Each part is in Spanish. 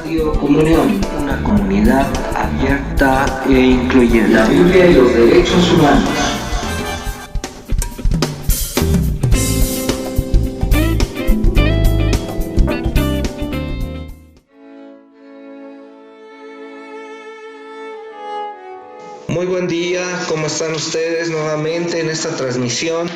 Radio Comunión, una comunidad abierta e incluyente. La Biblia y los derechos humanos. Muy buen día, ¿cómo están ustedes nuevamente en esta transmisión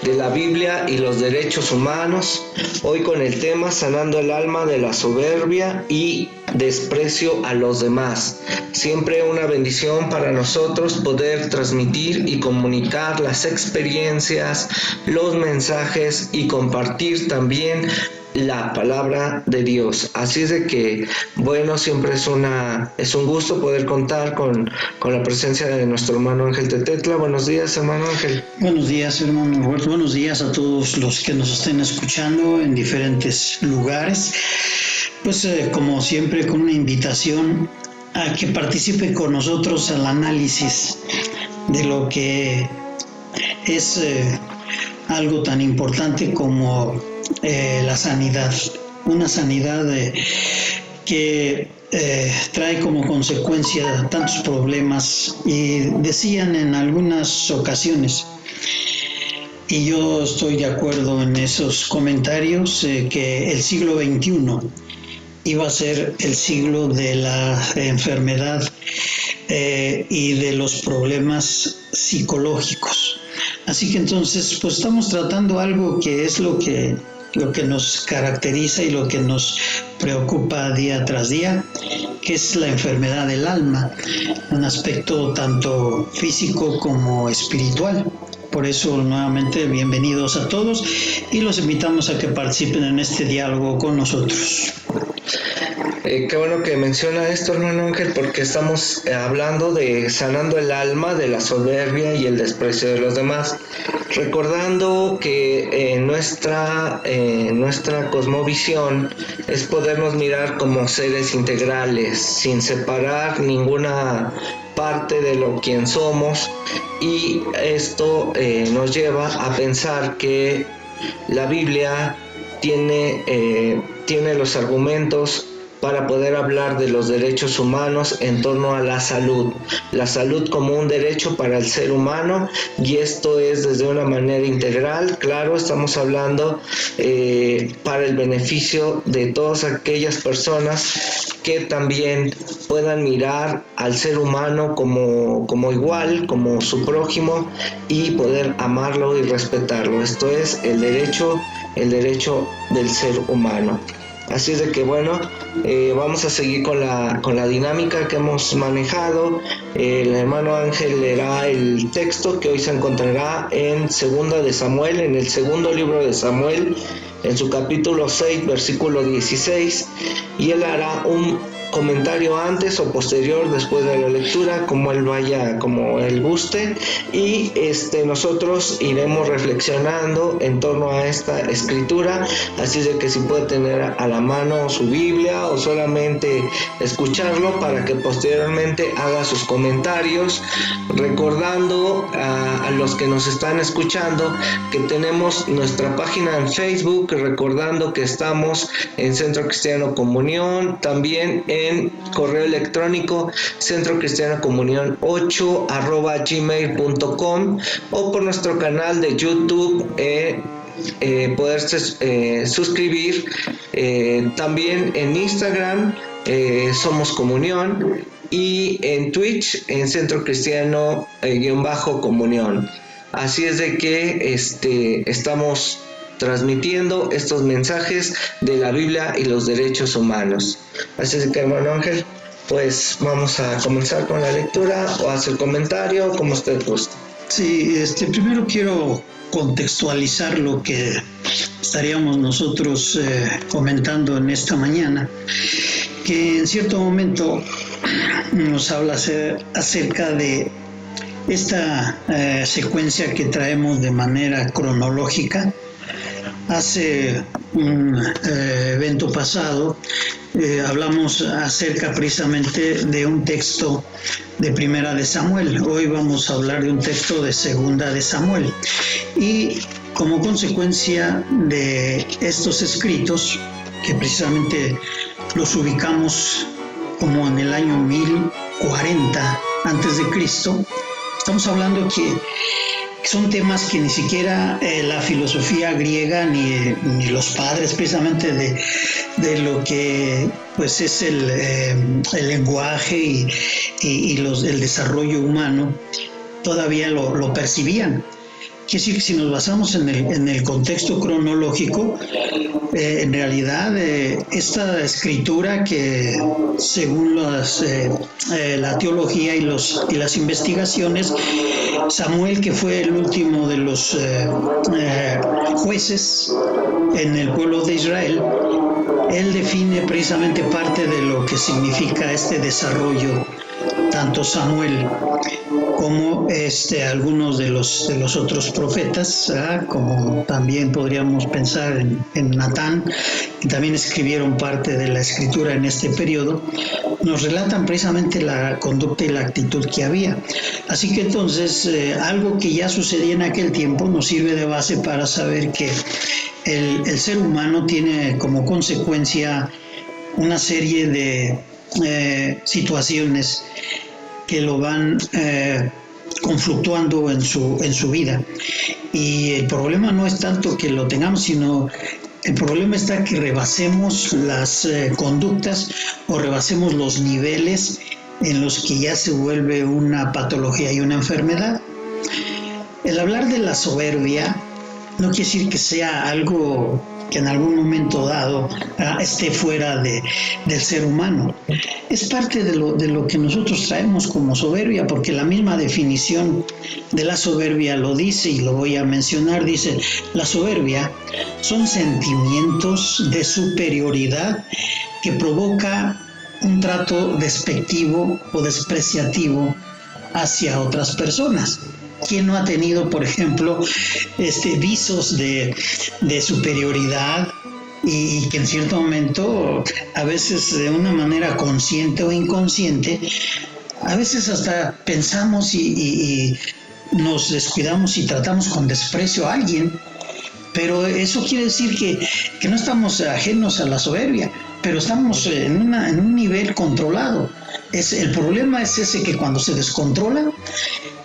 de la Biblia y los derechos humanos? Hoy con el tema Sanando el alma de la soberbia y desprecio a los demás. Siempre una bendición para nosotros poder transmitir y comunicar las experiencias, los mensajes y compartir también la palabra de Dios. Así es de que, bueno, siempre es un gusto poder contar con la presencia de nuestro hermano Ángel Tetetla. Buenos días, hermano Ángel. Buenos días, hermano Roberto. Buenos días a todos los que nos estén escuchando en diferentes lugares. Pues como siempre, con una invitación a que participe con nosotros al análisis de lo que es algo tan importante como la sanidad, una sanidad que trae como consecuencia tantos problemas, y decían en algunas ocasiones, y yo estoy de acuerdo en esos comentarios, que el siglo XXI iba a ser el siglo de la enfermedad y de los problemas psicológicos. Así que entonces pues estamos tratando algo que es lo que nos caracteriza y lo que nos preocupa día tras día, que es la enfermedad del alma, un aspecto tanto físico como espiritual. Por eso, nuevamente, bienvenidos a todos y los invitamos a que participen en este diálogo con nosotros. Qué bueno que menciona esto, hermano Ángel, porque estamos hablando de sanando el alma de la soberbia y el desprecio de los demás, recordando que nuestra cosmovisión es podernos mirar como seres integrales, sin separar ninguna parte de lo quien somos, y esto nos lleva a pensar que la Biblia tiene los argumentos para poder hablar de los derechos humanos en torno a la salud como un derecho para el ser humano, y esto es desde una manera integral. Claro, estamos hablando para el beneficio de todas aquellas personas que también puedan mirar al ser humano como igual, como su prójimo, y poder amarlo y respetarlo. Esto es el derecho del ser humano. Así es de que, bueno, vamos a seguir con la dinámica que hemos manejado. El hermano Ángel leerá el texto que hoy se encontrará en Segunda de Samuel, en el segundo libro de Samuel, en su capítulo 6, versículo 16, y él hará un comentario antes o posterior después de la lectura, como él guste, y nosotros iremos reflexionando en torno a esta escritura. Así es de que si puede tener a la mano su Biblia o solamente escucharlo para que posteriormente haga sus comentarios, recordando a los que nos están escuchando que tenemos nuestra página en Facebook, recordando que estamos en Centro Cristiano Comunión, también en correo electrónico centrocristianocomunión8@gmail.com, o por nuestro canal de YouTube poderse suscribir. También en Instagram somos Comunión, y en Twitch en Centro Cristiano _Comunión. Así es de que estamos transmitiendo estos mensajes de la Biblia y los derechos humanos. Así es que, hermano Ángel, pues vamos a comenzar con la lectura o hacer comentario, como usted guste. Sí, primero quiero contextualizar lo que estaríamos nosotros comentando en esta mañana, que en cierto momento nos habla acerca de esta secuencia que traemos de manera cronológica. Hace un evento pasado hablamos acerca precisamente de un texto de Primera de Samuel. Hoy vamos a hablar de un texto de Segunda de Samuel. Y como consecuencia de estos escritos, que precisamente los ubicamos como en el año 1040 antes de Cristo. Estamos hablando que son temas que ni siquiera la filosofía griega ni los padres precisamente de lo que pues es el lenguaje y el desarrollo humano todavía lo percibían. Quiere decir que si nos basamos en el contexto cronológico, en realidad esta escritura que según la teología y las investigaciones, Samuel, que fue el último de los jueces en el pueblo de Israel, él define precisamente parte de lo que significa este desarrollo, tanto Samuel como algunos de los otros profetas, como también podríamos pensar en Natán, que también escribieron parte de la escritura en este periodo, nos relatan precisamente la conducta y la actitud que había. Así que entonces algo que ya sucedía en aquel tiempo nos sirve de base para saber que el ser humano tiene como consecuencia una serie de situaciones que lo van conflictuando en su vida. Y el problema no es tanto que lo tengamos, sino el problema está que rebasemos las conductas o rebasemos los niveles en los que ya se vuelve una patología y una enfermedad. El hablar de la soberbia no quiere decir que sea algo que en algún momento dado esté fuera del ser humano. Es parte de lo que nosotros traemos como soberbia, porque la misma definición de la soberbia lo dice, y lo voy a mencionar, dice: la soberbia son sentimientos de superioridad que provoca un trato despectivo o despreciativo hacia otras personas. ¿Quién no ha tenido, por ejemplo, visos de superioridad y que en cierto momento, a veces de una manera consciente o inconsciente, a veces hasta pensamos y nos descuidamos y tratamos con desprecio a alguien? Pero eso quiere decir que no estamos ajenos a la soberbia, pero estamos en un nivel controlado. El problema es ese, que cuando se descontrola,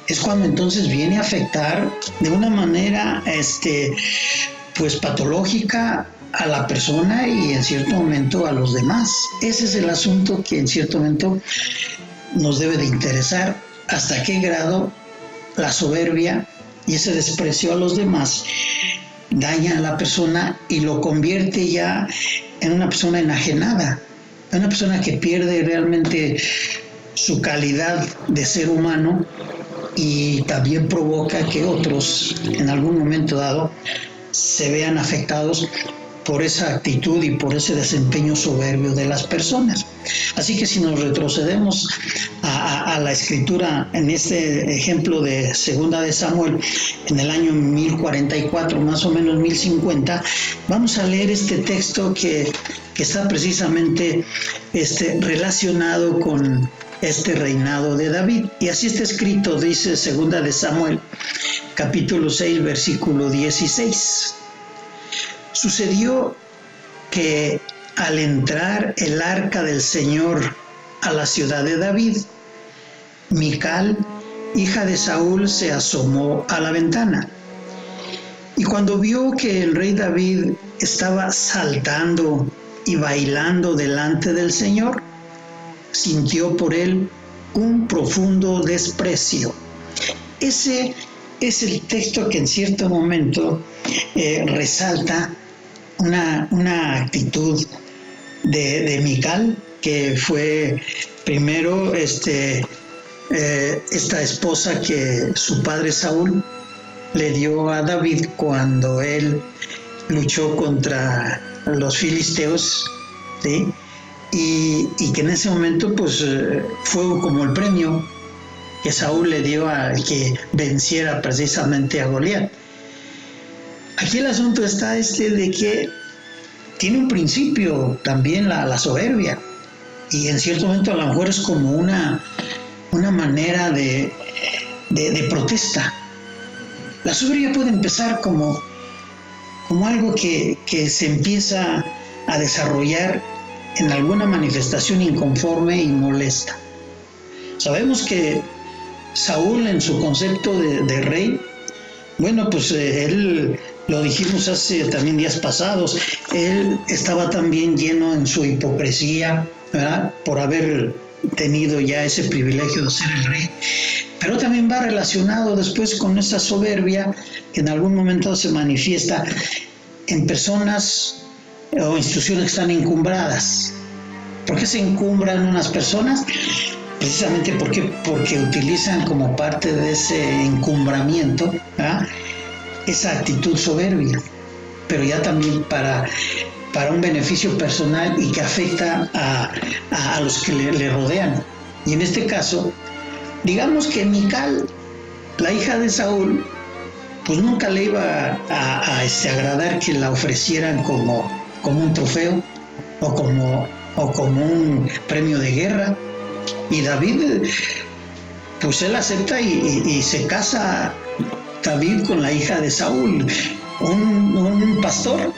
es cuando entonces viene a afectar de una manera pues patológica a la persona y en cierto momento a los demás. Ese es el asunto que en cierto momento nos debe de interesar: hasta qué grado la soberbia y ese desprecio a los demás daña a la persona y lo convierte ya en una persona enajenada, en una persona que pierde realmente su calidad de ser humano, y también provoca que otros en algún momento dado se vean afectados por esa actitud y por ese desempeño soberbio de las personas. Así que si nos retrocedemos a la escritura, en este ejemplo de Segunda de Samuel, en el año 1044, más o menos 1050, vamos a leer este texto que está precisamente relacionado con este reinado de David. Y así está escrito, dice Segunda de Samuel, capítulo 6, versículo 16. Sucedió que al entrar el arca del Señor a la ciudad de David, Mical, hija de Saúl, se asomó a la ventana. Y cuando vio que el rey David estaba saltando y bailando delante del Señor, sintió por él un profundo desprecio. Ese es el texto que en cierto momento resalta una actitud de Mical, que fue primero esta esposa que su padre Saúl le dio a David cuando él luchó contra los filisteos, ¿sí? Y que en ese momento pues fue como el premio que Saúl le dio a que venciera precisamente a Goliat. Aquí el asunto está de que tiene un principio también la soberbia, y en cierto momento a lo mejor es como una manera de protesta. La soberbia puede empezar como algo que se empieza a desarrollar en alguna manifestación inconforme y molesta. Sabemos que Saúl, en su concepto de rey, bueno, pues él, lo dijimos hace también días pasados, él estaba también lleno en su hipocresía, ¿verdad? Por haber tenido ya ese privilegio de ser el rey, pero también va relacionado después con esa soberbia que en algún momento se manifiesta en personas o instituciones que están encumbradas. ¿Por qué se encumbran unas personas? Precisamente porque utilizan como parte de ese encumbramiento, ¿verdad?, esa actitud soberbia, pero ya también para un beneficio personal y que afecta a los que le rodean. Y en este caso, digamos que Mical, la hija de Saúl, pues nunca le iba a agradar que la ofrecieran como un trofeo o como un premio de guerra. Y David, pues él acepta y se casa David con la hija de Saúl, un pastor,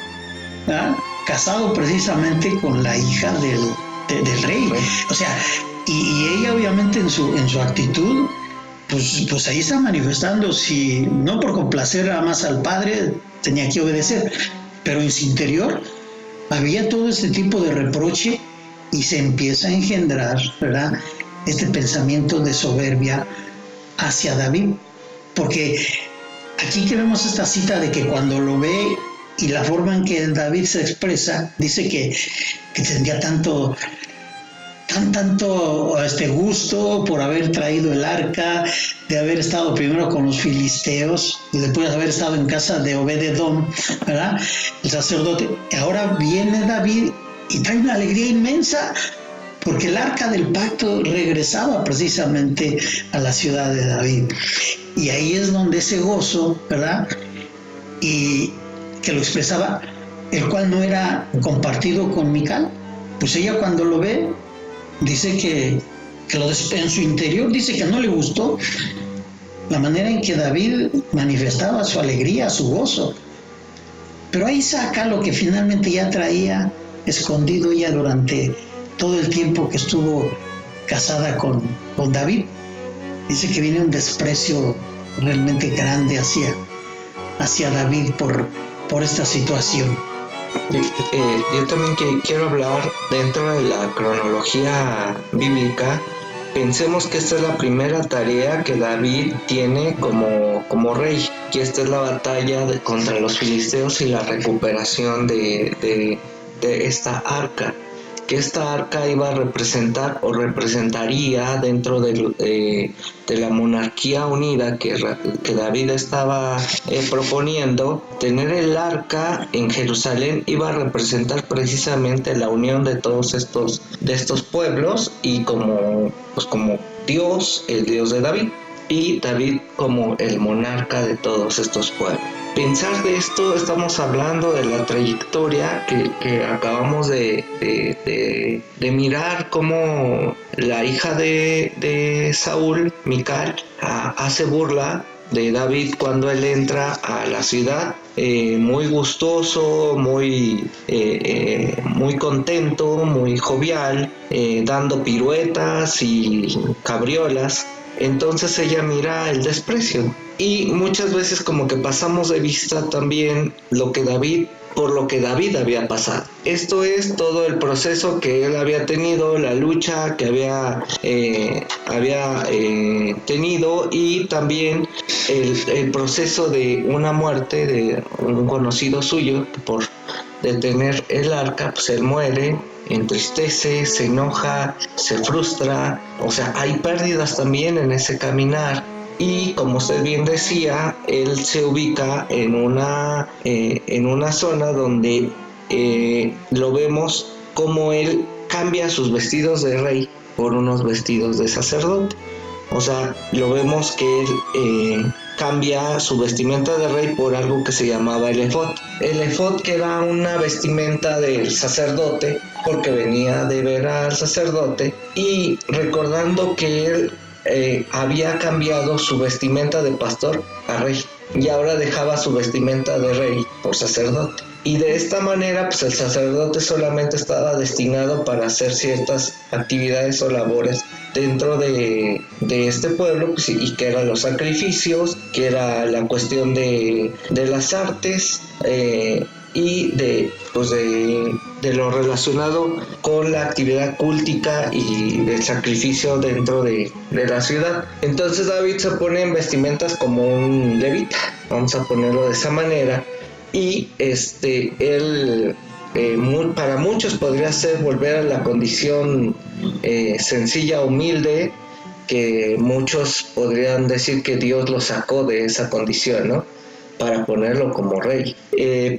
¿verdad?, casado precisamente con la hija del rey. O sea, y ella obviamente en su actitud, pues ahí está manifestando, si no por complacer nada más al padre, tenía que obedecer, pero en su interior había todo este tipo de reproche y se empieza a engendrar, ¿verdad?, este pensamiento de soberbia hacia David, porque aquí que vemos esta cita de que cuando lo ve y la forma en que David se expresa, dice que tendría tanto gusto por haber traído el arca, de haber estado primero con los filisteos y después de haber estado en casa de Obed-Edom, ¿verdad?, el sacerdote. Ahora viene David y trae una alegría inmensa porque el arca del pacto regresaba precisamente a la ciudad de David. Y ahí es donde ese gozo, ¿verdad?, y que lo expresaba, el cual no era compartido con Mical. Pues ella cuando lo ve, dice que en su interior dice que no le gustó la manera en que David manifestaba su alegría, su gozo. Pero ahí saca lo que finalmente ya traía escondido ella durante todo el tiempo que estuvo casada con David. Dice que viene un desprecio realmente grande hacia David por esta situación. Yo también quiero hablar dentro de la cronología bíblica. Pensemos que esta es la primera tarea que David tiene como rey, y esta es la batalla contra los filisteos y la recuperación de esta arca. Que esta arca iba a representar o representaría dentro de la monarquía unida que David estaba proponiendo. Tener el arca en Jerusalén iba a representar precisamente la unión de todos estos pueblos, y como Dios, el Dios de David, y David como el monarca de todos estos pueblos. Pensar de esto, estamos hablando de la trayectoria que acabamos de mirar, cómo la hija de Saúl, Mical, hace burla de David cuando él entra a la ciudad, muy gustoso, muy contento, muy jovial, dando piruetas y cabriolas. Entonces ella mira el desprecio, y muchas veces como que pasamos de vista también por lo que David había pasado. Esto es todo el proceso que él había tenido, la lucha que había tenido, y también el proceso de una muerte de un conocido suyo, que por detener el arca, pues él muere, entristece, se enoja, se frustra. O sea, hay pérdidas también en ese caminar. Y como usted bien decía, él se ubica en una zona donde lo vemos como él cambia sus vestidos de rey por unos vestidos de sacerdote. O sea, lo vemos que él cambia su vestimenta de rey por algo que se llamaba el efod. El efod, que era una vestimenta del sacerdote, porque venía de ver al sacerdote, y recordando que él había cambiado su vestimenta de pastor a rey, y ahora dejaba su vestimenta de rey por sacerdote. Y de esta manera, pues el sacerdote solamente estaba destinado para hacer ciertas actividades o labores dentro de este pueblo, pues, y que eran los sacrificios, que era la cuestión de las artes, y de lo relacionado con la actividad cúltica y del sacrificio dentro de la ciudad. Entonces David se pone en vestimentas como un levita, vamos a ponerlo de esa manera, y él para muchos podría ser volver a la condición sencilla, humilde, que muchos podrían decir que Dios lo sacó de esa condición, ¿no?, para ponerlo como rey.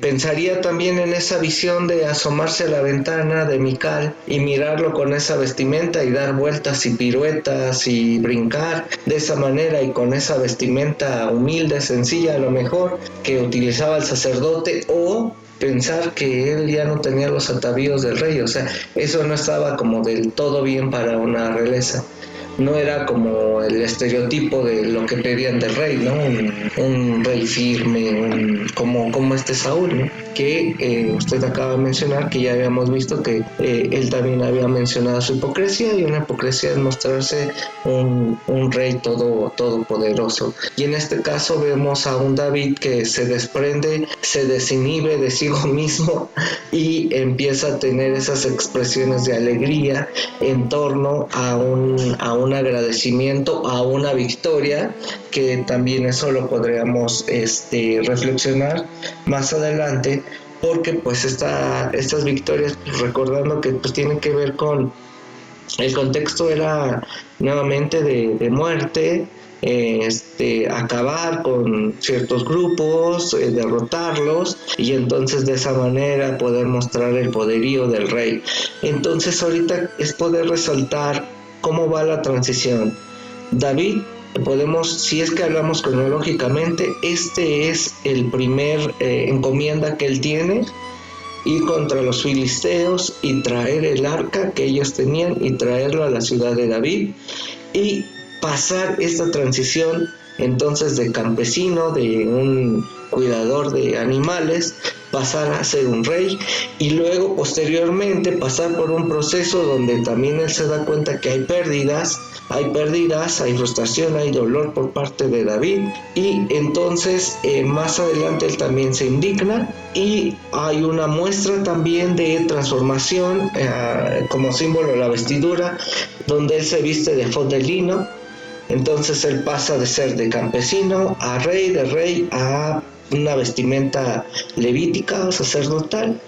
Pensaría también en esa visión de asomarse a la ventana de Mical y mirarlo con esa vestimenta y dar vueltas y piruetas y brincar de esa manera y con esa vestimenta humilde, sencilla a lo mejor, que utilizaba el sacerdote, o pensar que él ya no tenía los atavíos del rey. O sea, eso no estaba como del todo bien para una realeza. No era como el estereotipo de lo que pedían del rey, ¿no? Un rey firme, como Saúl, ¿no?, que usted acaba de mencionar, que ya habíamos visto que él también había mencionado su hipocresía, y una hipocresía es mostrarse un rey todopoderoso. Y en este caso vemos a un David que se desprende, se desinhibe de sí mismo y empieza a tener esas expresiones de alegría en torno a un agradecimiento, a una victoria, que también eso lo podríamos reflexionar más adelante, porque pues estas victorias, recordando que pues tienen que ver con el contexto, era nuevamente de muerte, acabar con ciertos grupos, derrotarlos, y entonces de esa manera poder mostrar el poderío del rey. Entonces ahorita es poder resaltar cómo va la transición. David, si es que hablamos cronológicamente, es el primer encomienda que él tiene: ir contra los filisteos y traer el arca que ellos tenían y traerlo a la ciudad de David, y pasar esta transición entonces de campesino, de un cuidador de animales, pasar a ser un rey, y luego posteriormente pasar por un proceso donde también él se da cuenta que hay pérdidas, hay frustración, hay dolor por parte de David, y entonces más adelante él también se indigna, y hay una muestra también de transformación como símbolo de la vestidura, donde él se viste de efod de lino. Entonces él pasa de ser de campesino a rey, de rey a una vestimenta levítica o sacerdotal,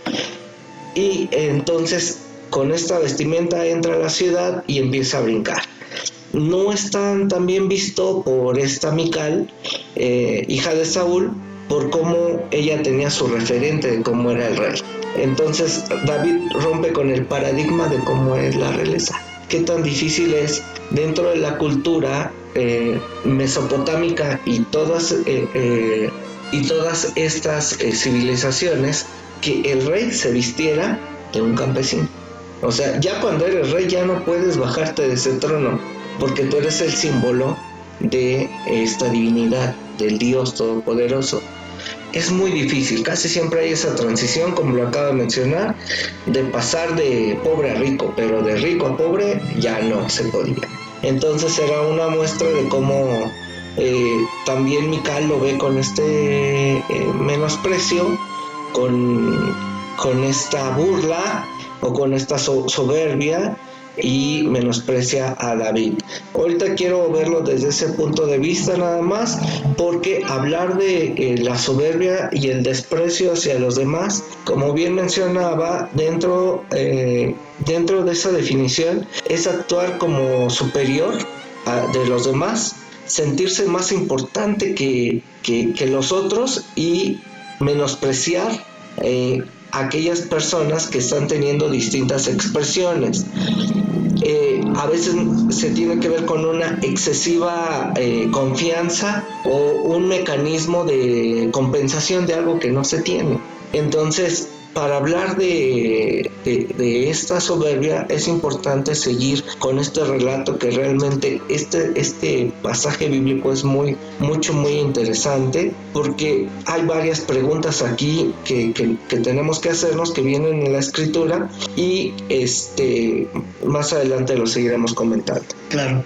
y entonces con esta vestimenta entra a la ciudad y empieza a brincar. No es tan bien visto por esta Mical, hija de Saúl, por cómo ella tenía su referente de cómo era el rey. Entonces David rompe con el paradigma de cómo es la realeza. Qué tan difícil es dentro de la cultura mesopotámica y todas estas civilizaciones, que el rey se vistiera de un campesino. O sea, ya cuando eres rey ya no puedes bajarte de ese trono, porque tú eres el símbolo de esta divinidad, del Dios Todopoderoso. Es muy difícil, casi siempre hay esa transición, como lo acabo de mencionar, de pasar de pobre a rico, pero de rico a pobre ya no se podía. Entonces era una muestra de cómo también Mical lo ve con este menosprecio, con esta burla o con esta soberbia, y menosprecia a David. Ahorita quiero verlo desde ese punto de vista nada más, porque hablar de la soberbia y el desprecio hacia los demás, como bien mencionaba, dentro de esa definición es actuar como superior de los demás, sentirse más importante que los otros, y menospreciar aquellas personas que están teniendo distintas expresiones. A veces se tiene que ver con una excesiva confianza o un mecanismo de compensación de algo que no se tiene. Entonces para hablar de esta soberbia es importante seguir con este relato, que realmente este pasaje bíblico es muy interesante, porque hay varias preguntas aquí que tenemos que hacernos, que vienen en la escritura, y más adelante lo seguiremos comentando. Claro.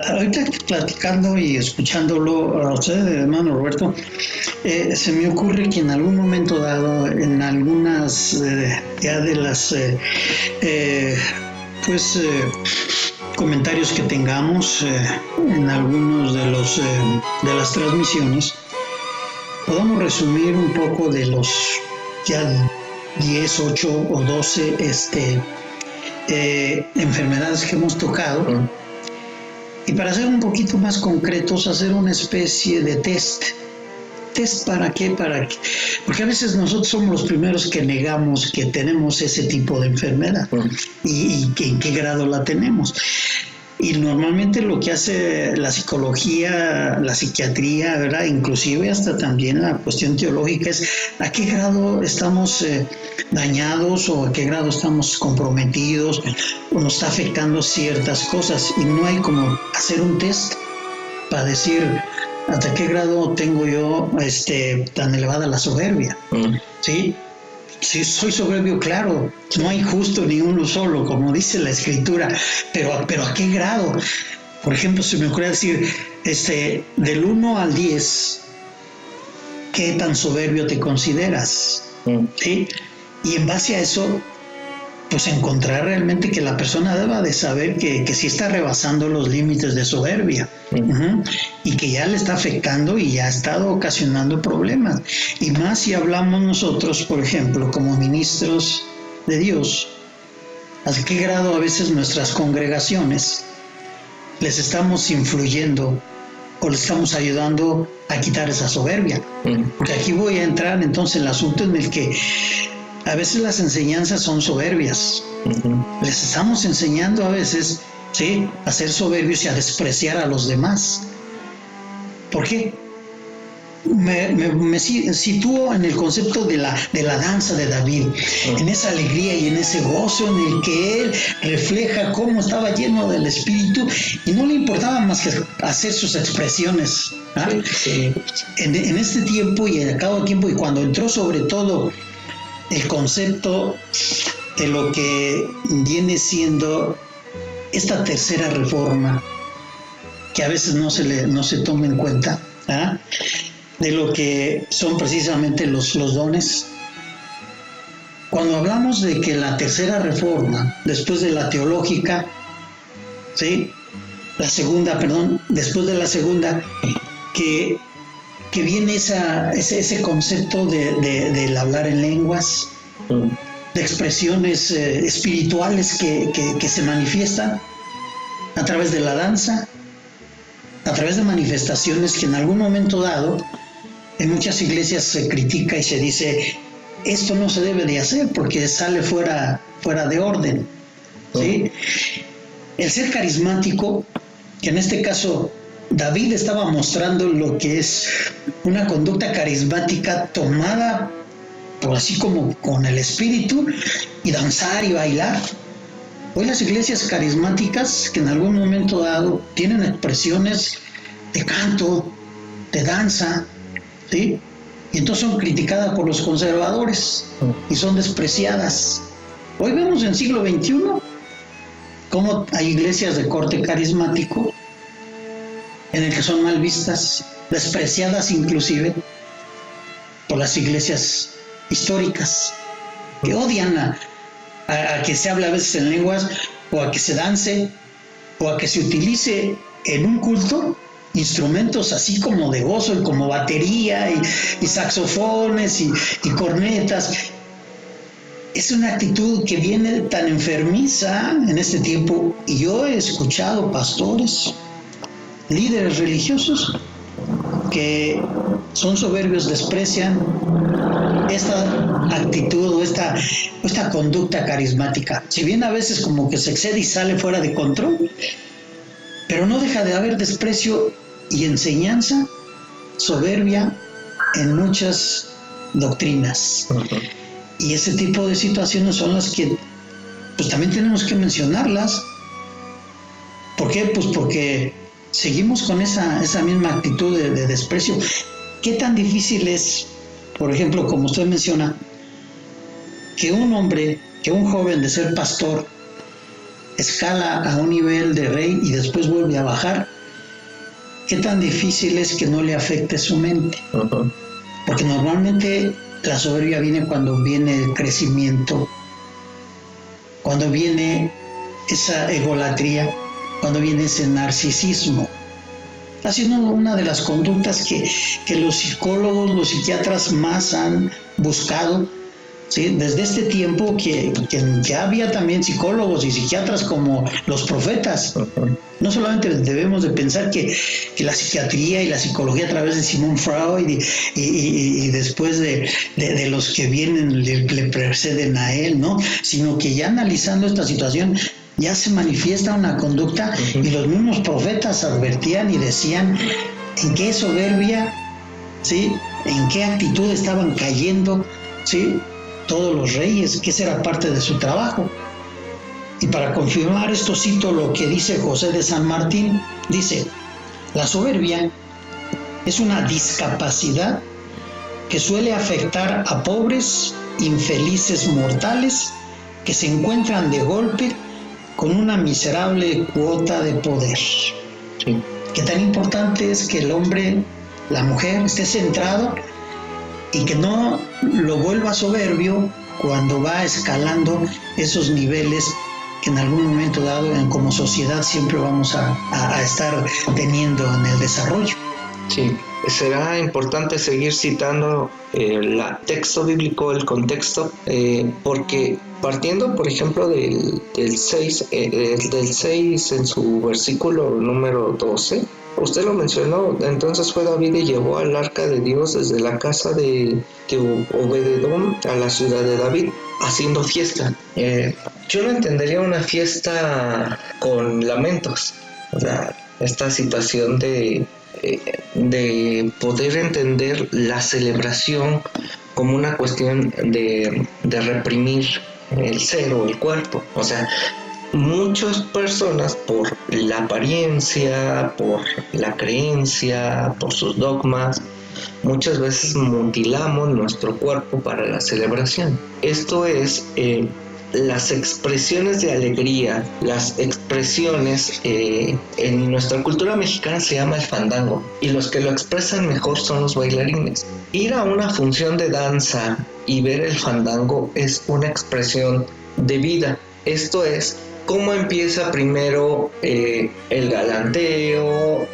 Ahorita platicando y escuchándolo a usted, hermano Roberto, se me ocurre que en algún momento dado, en algunas ya de las comentarios que tengamos en algunos de las transmisiones, podamos resumir un poco de los ya 10, 8 o 12 enfermedades que hemos tocado, y para ser un poquito más concretos, hacer una especie de test. ¿Para qué? Porque a veces nosotros somos los primeros que negamos que tenemos ese tipo de enfermedad y que en qué grado la tenemos. Y normalmente lo que hace la psicología, la psiquiatría, ¿verdad? Inclusive hasta también la cuestión teológica, es a qué grado estamos dañados, o a qué grado estamos comprometidos, o nos está afectando ciertas cosas. Y no hay como hacer un test para decir hasta qué grado tengo yo tan elevada la soberbia. ¿Sí? Sí, soy soberbio, claro, no hay justo ni uno solo, como dice la escritura, pero ¿a qué grado? Por ejemplo, se me ocurre decir, del 1 al 10, ¿qué tan soberbio te consideras? ¿Sí? Y en base a eso, pues encontrar realmente que la persona deba de saber que sí está rebasando los límites de soberbia, y que ya le está afectando y ya ha estado ocasionando problemas. Y más si hablamos nosotros, por ejemplo, como ministros de Dios, ¿a qué grado a veces nuestras congregaciones les estamos influyendo o les estamos ayudando a quitar esa soberbia? Porque aquí voy a entrar entonces en el asunto en el que a veces las enseñanzas son soberbias. Les estamos enseñando a veces, ¿sí?, a ser soberbios y a despreciar a los demás. ¿Por qué? Me sitúo en el concepto de la danza de David, en esa alegría y en ese gozo en el que él refleja cómo estaba lleno del Espíritu y no le importaba más que hacer sus expresiones. Sí. En este tiempo y en cada tiempo, y cuando entró sobre todo el concepto de lo que viene siendo esta tercera reforma, que a veces no se toma en cuenta, de lo que son precisamente los dones. Cuando hablamos de que la tercera reforma, después de la teológica, ¿sí?, después de la segunda, que viene ese concepto del hablar en lenguas, de expresiones espirituales que se manifiestan a través de la danza, a través de manifestaciones que en algún momento dado en muchas iglesias se critica y se dice, esto no se debe de hacer porque sale fuera de orden, ¿sí? El ser carismático, que en este caso David estaba mostrando lo que es una conducta carismática tomada por así como con el espíritu, y danzar y bailar. Hoy las iglesias carismáticas, que en algún momento dado tienen expresiones de canto, de danza, ¿sí?, y entonces son criticadas por los conservadores y son despreciadas. Hoy vemos en siglo XXI cómo hay iglesias de corte carismático en el que son mal vistas, despreciadas inclusive por las iglesias históricas, que odian a que se hable a veces en lenguas, o a que se dance, o a que se utilice en un culto instrumentos así como de gozo, y como batería y saxofones y cornetas. Es una actitud que viene tan enfermiza en este tiempo, y yo he escuchado pastores, líderes religiosos que son soberbios, desprecian esta actitud o esta conducta carismática. Si bien a veces como que se excede y sale fuera de control, pero no deja de haber desprecio y enseñanza soberbia en muchas doctrinas. Y ese tipo de situaciones son las que pues también tenemos que mencionarlas. ¿Por qué? Pues porque seguimos con esa misma actitud de desprecio. ¿Qué tan difícil es, por ejemplo, como usted menciona, que un hombre, que un joven de ser pastor, escala a un nivel de rey y después vuelve a bajar? ¿Qué tan difícil es que no le afecte su mente? Ujú. Porque normalmente la soberbia viene cuando viene el crecimiento, cuando viene esa egolatría, cuando viene ese narcisismo. Ha sido una de las conductas que los psicólogos, los psiquiatras más han buscado, ¿sí? Desde este tiempo que ya había también psicólogos y psiquiatras como los profetas. No solamente debemos de pensar que la psiquiatría y la psicología a través de Sigmund Freud y después de los que vienen le preceden a él, ¿no? Sino que ya analizando esta situación ya se manifiesta una conducta y los mismos profetas advertían y decían en qué soberbia, ¿sí? En qué actitud estaban cayendo, ¿sí? Todos los reyes, que esa era parte de su trabajo. Y para confirmar esto cito lo que dice José de San Martín. Dice: la soberbia es una discapacidad que suele afectar a pobres, infelices mortales que se encuentran de golpe con una miserable cuota de poder. Sí. Qué tan importante es que el hombre, la mujer, esté centrado y que no lo vuelva soberbio cuando va escalando esos niveles que en algún momento dado como sociedad siempre vamos a estar teniendo en el desarrollo. Sí, será importante seguir citando el texto bíblico, el contexto, porque partiendo, por ejemplo, del 6 en su versículo número 12, usted lo mencionó, entonces fue David y llevó al arca de Dios desde la casa de Obededón a la ciudad de David, haciendo fiesta. Yo no entendería una fiesta con lamentos, o sea, esta situación de poder entender la celebración como una cuestión de reprimir el ser o el cuerpo. O sea, muchas personas por la apariencia, por la creencia, por sus dogmas, muchas veces mutilamos nuestro cuerpo para la celebración. Esto es las expresiones de alegría, las expresiones en nuestra cultura mexicana se llama el fandango, y los que lo expresan mejor son los bailarines. Ir a una función de danza y ver el fandango es una expresión de vida. Esto es cómo empieza primero el galanteo.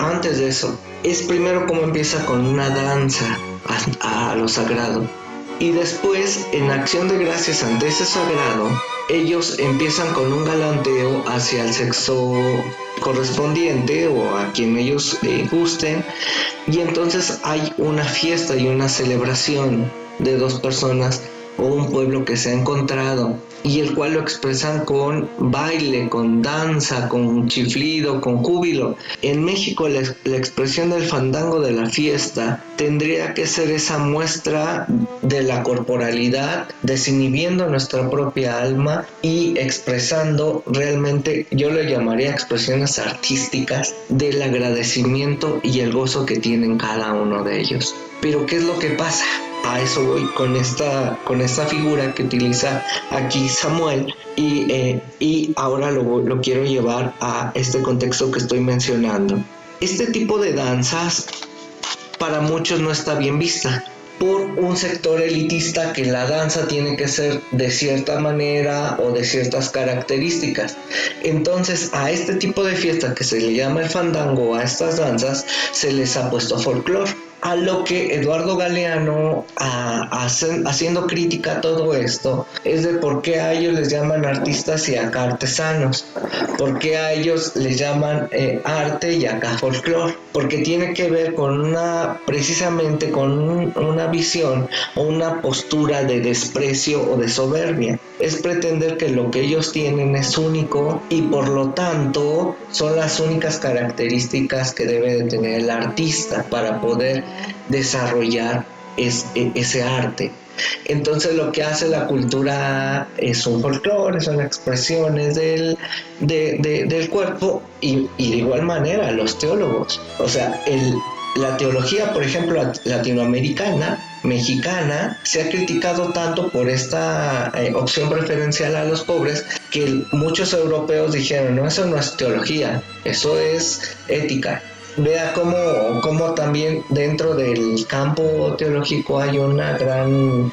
Antes de eso es primero cómo empieza con una danza a lo sagrado. Y después, en acción de gracias ante ese sagrado, ellos empiezan con un galanteo hacia el sexo correspondiente o a quien ellos gusten. Y entonces hay una fiesta y una celebración de dos personas o un pueblo que se ha encontrado, y el cual lo expresan con baile, con danza, con chiflido, con júbilo. En México la expresión del fandango, de la fiesta, tendría que ser esa muestra de la corporalidad, desinhibiendo nuestra propia alma y expresando realmente, yo le llamaría expresiones artísticas del agradecimiento y el gozo que tienen cada uno de ellos. Pero ¿qué es lo que pasa? A eso voy con esta figura que utiliza aquí Samuel, y ahora lo quiero llevar a este contexto que estoy mencionando. Este tipo de danzas para muchos no está bien vista por un sector elitista, que la danza tiene que ser de cierta manera o de ciertas características. Entonces a este tipo de fiesta que se le llama el fandango, a estas danzas se les ha puesto folclore. A lo que Eduardo Galeano, haciendo crítica a todo esto, es de por qué a ellos les llaman artistas y acá artesanos, por qué a ellos les llaman arte y acá folclore, porque tiene que ver con precisamente con una visión o una postura de desprecio o de soberbia. Es pretender que lo que ellos tienen es único y por lo tanto son las únicas características que debe de tener el artista para poder desarrollar ese arte. Entonces lo que hace la cultura es un folclore, son expresiones del cuerpo y de igual manera los teólogos. O sea, la teología, por ejemplo, latinoamericana, mexicana, se ha criticado tanto por esta opción preferencial a los pobres que muchos europeos dijeron, no, eso no es teología, eso es ética. Vea cómo también dentro del campo teológico hay una gran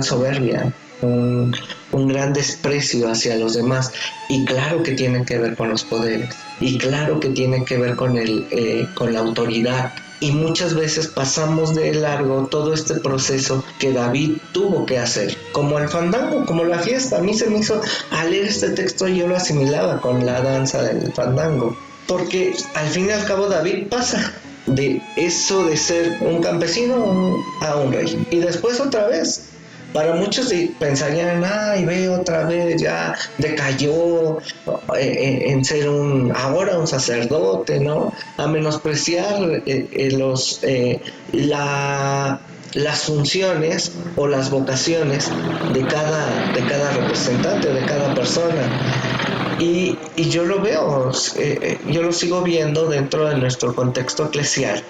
soberbia, un gran desprecio hacia los demás, y claro que tiene que ver con los poderes, y claro que tiene que ver con la autoridad, y muchas veces pasamos de largo todo este proceso que David tuvo que hacer, como el fandango, como la fiesta. A mí se me hizo, al leer este texto yo lo asimilaba con la danza del fandango, porque al fin y al cabo David pasa de eso de ser un campesino a un rey, y después otra vez. Para muchos pensarían, ay, ve otra vez, ya decayó en ser ahora un sacerdote, ¿no? A menospreciar las funciones o las vocaciones de cada representante, de cada persona. Y yo lo veo, yo lo sigo viendo dentro de nuestro contexto eclesial,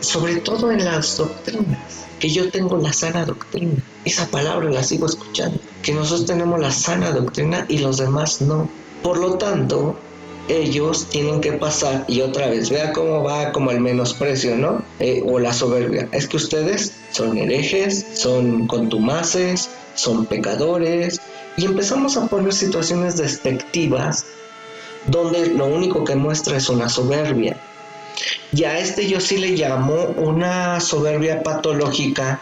sobre todo en las doctrinas, que yo tengo la sana doctrina. Esa palabra la sigo escuchando, que nosotros tenemos la sana doctrina y los demás no. Por lo tanto, ellos tienen que pasar, y otra vez, vea cómo va como el menosprecio, ¿no? O la soberbia. Es que ustedes son herejes, son contumaces, son pecadores, y empezamos a poner situaciones despectivas donde lo único que muestra es una soberbia. Y a yo sí le llamo una soberbia patológica,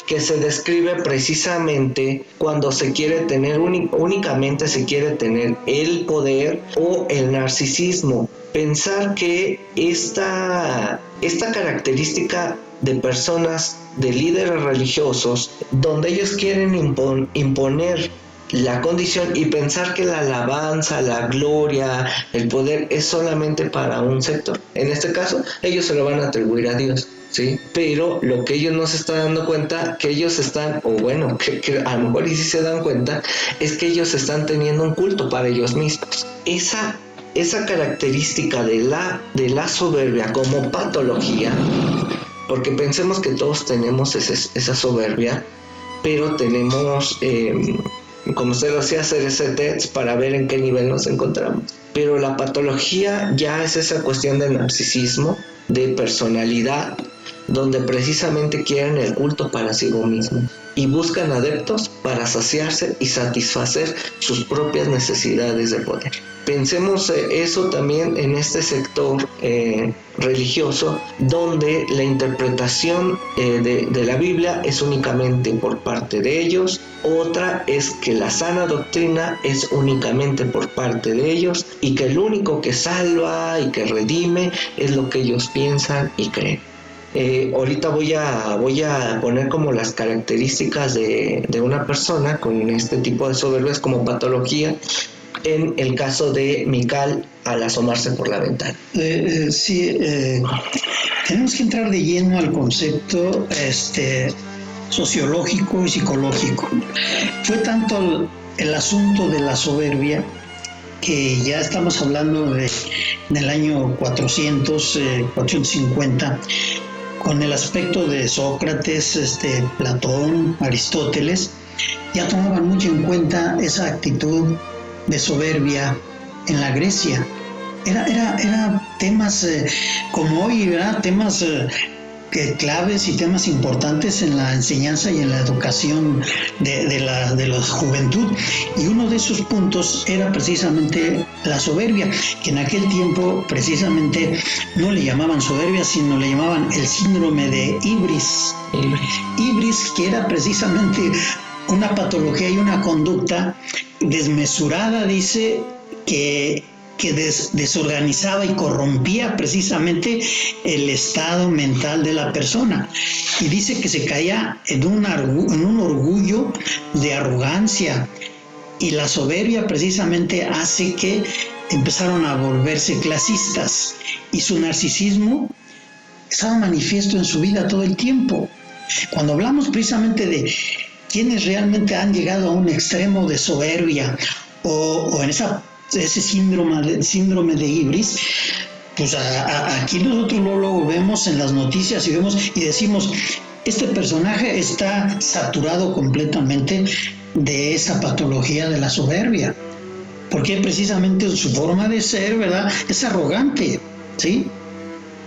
que se describe precisamente cuando se quiere tener únicamente se quiere tener el poder o el narcisismo. Pensar que esta característica de personas, de líderes religiosos, donde ellos quieren imponer la condición y pensar que la alabanza, la gloria, el poder es solamente para un sector. En este caso, ellos se lo van a atribuir a Dios, ¿sí? Pero lo que ellos no se están dando cuenta, que ellos están, o bueno, que a lo mejor y sí se dan cuenta, es que ellos están teniendo un culto para ellos mismos. Esa característica de la soberbia como patología, porque pensemos que todos tenemos esa soberbia, pero tenemos... como usted lo hacía, hacer ese test para ver en qué nivel nos encontramos. Pero la patología ya es esa cuestión de narcisismo, de personalidad, donde precisamente quieren el culto para sí mismos y buscan adeptos para saciarse y satisfacer sus propias necesidades de poder. Pensemos eso también en este sector religioso, donde la interpretación de la Biblia es únicamente por parte de ellos. Otra es que la sana doctrina es únicamente por parte de ellos, y que el único que salva y que redime es lo que ellos piensan y creen. Ahorita voy a poner como las características de una persona con este tipo de soberbias como patología, en el caso de Mical al asomarse por la ventana. Sí, tenemos que entrar de lleno al concepto sociológico y psicológico. Fue tanto el asunto de la soberbia, que ya estamos hablando del año 450, con el aspecto de Sócrates, Platón, Aristóteles, ya tomaban mucho en cuenta esa actitud de soberbia en la Grecia. Era temas como hoy, ¿verdad? Temas claves y temas importantes en la enseñanza y en la educación de la juventud, y uno de esos puntos era precisamente la soberbia, que en aquel tiempo precisamente no le llamaban soberbia, sino le llamaban el síndrome de Ibris, que era precisamente una patología y una conducta desmesurada, dice, que desorganizaba y corrompía precisamente el estado mental de la persona, y dice que se caía en un orgullo de arrogancia, y la soberbia precisamente hace que empezaron a volverse clasistas, y su narcisismo estaba manifiesto en su vida todo el tiempo. Cuando hablamos precisamente de quienes realmente han llegado a un extremo de soberbia o en ese síndrome de ibris, pues aquí nosotros lo vemos en las noticias y decimos, este personaje está saturado completamente de esa patología de la soberbia, porque precisamente su forma de ser, ¿verdad?, es arrogante, ¿sí?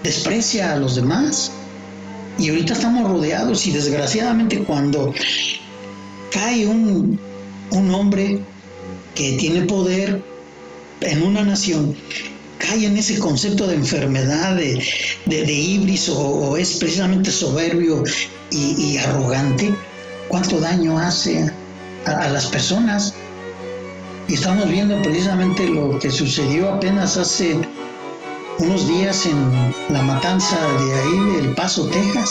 Desprecia a los demás. Y ahorita estamos rodeados y desgraciadamente cuando cae un hombre que tiene poder en una nación, cae en ese concepto de enfermedad, de ibris o es precisamente soberbio y arrogante, ¿cuánto daño hace a las personas? Y estamos viendo precisamente lo que sucedió apenas hace unos días en la matanza de ahí del Paso, Texas,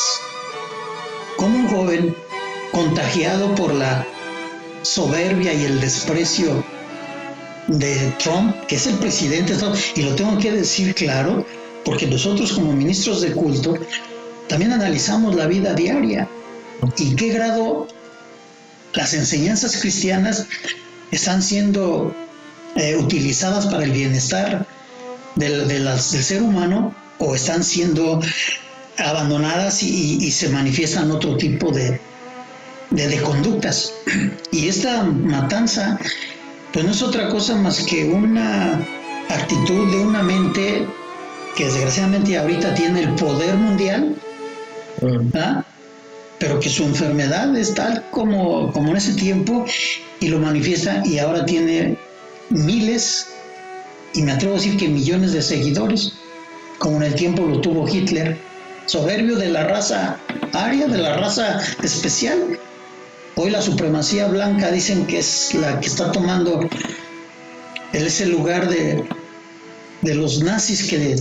como un joven contagiado por la soberbia y el desprecio de Trump, que es el presidente, y lo tengo que decir claro, porque nosotros como ministros de culto también analizamos la vida diaria y qué grado las enseñanzas cristianas están siendo utilizadas para el bienestar del ser humano o están siendo abandonadas y se manifiestan otro tipo de conductas. Y esta matanza pues no es otra cosa más que una actitud de una mente que desgraciadamente ahorita tiene el poder mundial, ¿verdad?, pero que su enfermedad es tal como en ese tiempo y lo manifiesta, y ahora tiene miles, y me atrevo a decir que millones de seguidores, como en el tiempo lo tuvo Hitler, soberbio de la raza aria, de la raza especial. Hoy la supremacía blanca dicen que es la que está tomando ese lugar de los nazis que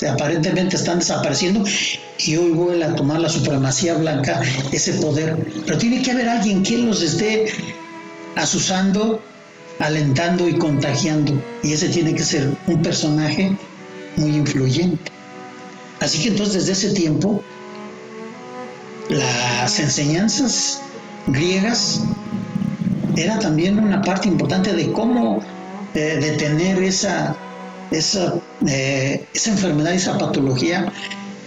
aparentemente están desapareciendo, y hoy vuelve a tomar la supremacía blanca ese poder. Pero tiene que haber alguien que los esté azuzando, alentando y contagiando, y ese tiene que ser un personaje muy influyente. Así que entonces desde ese tiempo las enseñanzas griegas era también una parte importante de cómo detener esa enfermedad, esa patología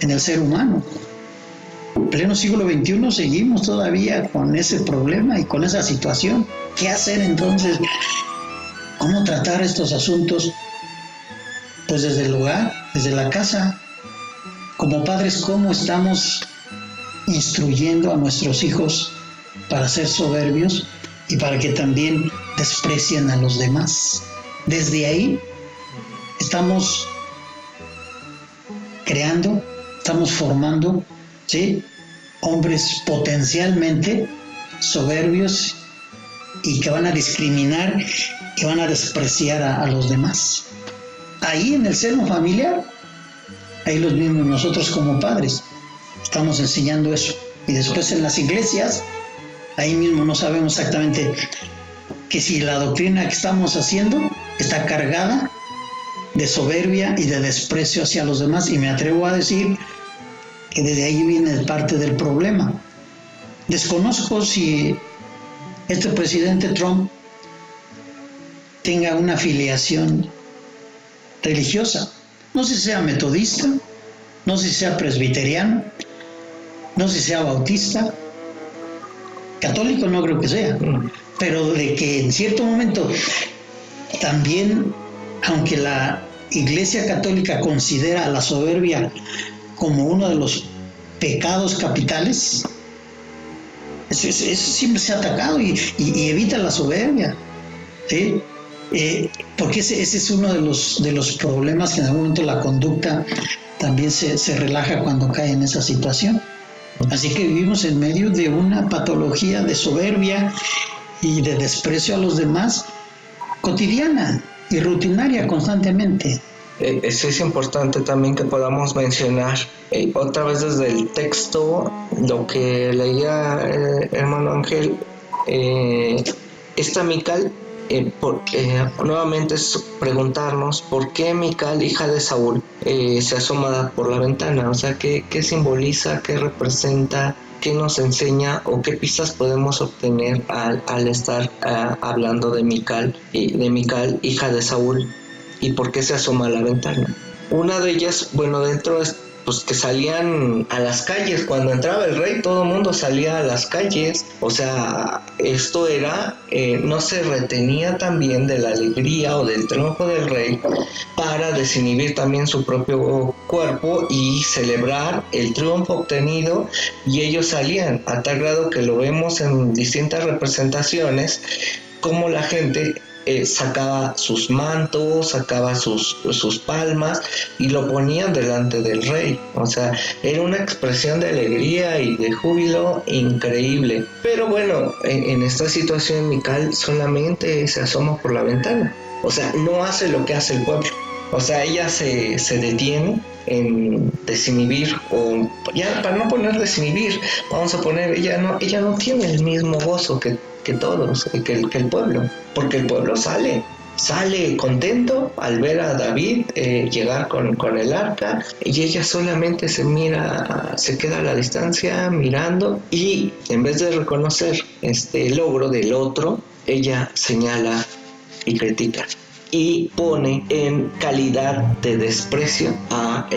en el ser humano. En pleno siglo XXI seguimos todavía con ese problema y con esa situación. ¿Qué hacer entonces? ¿Cómo tratar estos asuntos? Pues desde el hogar, desde la casa. Como padres, ¿cómo estamos instruyendo a nuestros hijos para ser soberbios y para que también desprecien a los demás? Desde ahí estamos creando, estamos formando, ¿sí?, hombres potencialmente soberbios y que van a discriminar y van a despreciar a los demás. Ahí en el seno familiar, ahí los mismos nosotros como padres estamos enseñando eso. Y después en las iglesias, ahí mismo no sabemos exactamente que si la doctrina que estamos haciendo está cargada de soberbia y de desprecio hacia los demás, y me atrevo a decir que desde ahí viene parte del problema. Desconozco si este presidente Trump tenga una afiliación religiosa, no sé si sea metodista, no sé si sea presbiteriano, no sé si sea bautista, católico no creo que sea, pero de que en cierto momento también, aunque la Iglesia Católica considera la soberbia como uno de los pecados capitales, eso siempre se ha atacado y evita la soberbia, ¿sí? Porque ese es uno de los problemas, que en algún momento la conducta también se relaja cuando cae en esa situación. Así que vivimos en medio de una patología de soberbia y de desprecio a los demás cotidiana y rutinaria constantemente. Es importante también que podamos mencionar otra vez desde el texto lo que leía hermano Ángel, esta Mical nuevamente es preguntarnos por qué Mical, hija de Saúl, se asoma por la ventana. O sea, ¿qué simboliza, qué representa, qué nos enseña o qué pistas podemos obtener al estar hablando de Mical, hija de Saúl, y por qué se asoma a la ventana? Una de ellas, bueno, dentro es pues que salían a las calles. Cuando entraba el rey, todo el mundo salía a las calles. O sea, esto era, no se retenía también de la alegría o del triunfo del rey para desinhibir también su propio cuerpo y celebrar el triunfo obtenido, y ellos salían a tal grado que lo vemos en distintas representaciones, como la gente sacaba sus mantos, sacaba sus palmas y lo ponían delante del rey. O sea, era una expresión de alegría y de júbilo increíble. Pero bueno, en esta situación Mical solamente se asoma por la ventana. O sea, no hace lo que hace el pueblo. O sea, ella se detiene en desinhibir, o ya para no poner desinhibir, vamos a poner, ella no tiene el mismo gozo que todos, que el pueblo, porque el pueblo sale contento al ver a David llegar con el arca, y ella solamente se queda a la distancia mirando, y en vez de reconocer este logro del otro, ella señala y critica y pone en calidad de desprecio a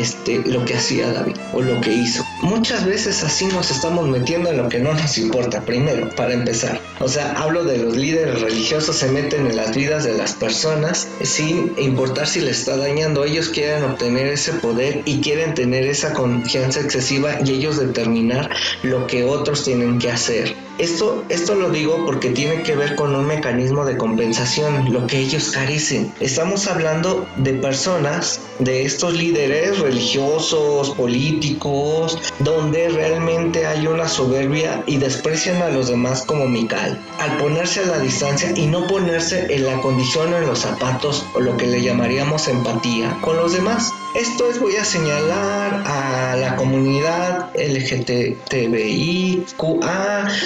lo que hacía David o lo que hizo. Muchas veces así nos estamos metiendo en lo que no nos importa, primero, para empezar. O sea, hablo de los líderes religiosos, se meten en las vidas de las personas sin importar si les está dañando. Ellos quieren obtener ese poder y quieren tener esa confianza excesiva, y ellos determinar lo que otros tienen que hacer. Esto lo digo porque tiene que ver con un mecanismo de compensación, lo que ellos carecen. Estamos hablando de personas, de estos líderes religiosos, políticos, donde realmente hay una soberbia y desprecian a los demás como Mical, al ponerse a la distancia y no ponerse en la condición o en los zapatos, o lo que le llamaríamos empatía con los demás. Esto es, voy a señalar a la comunidad LGTBIQA,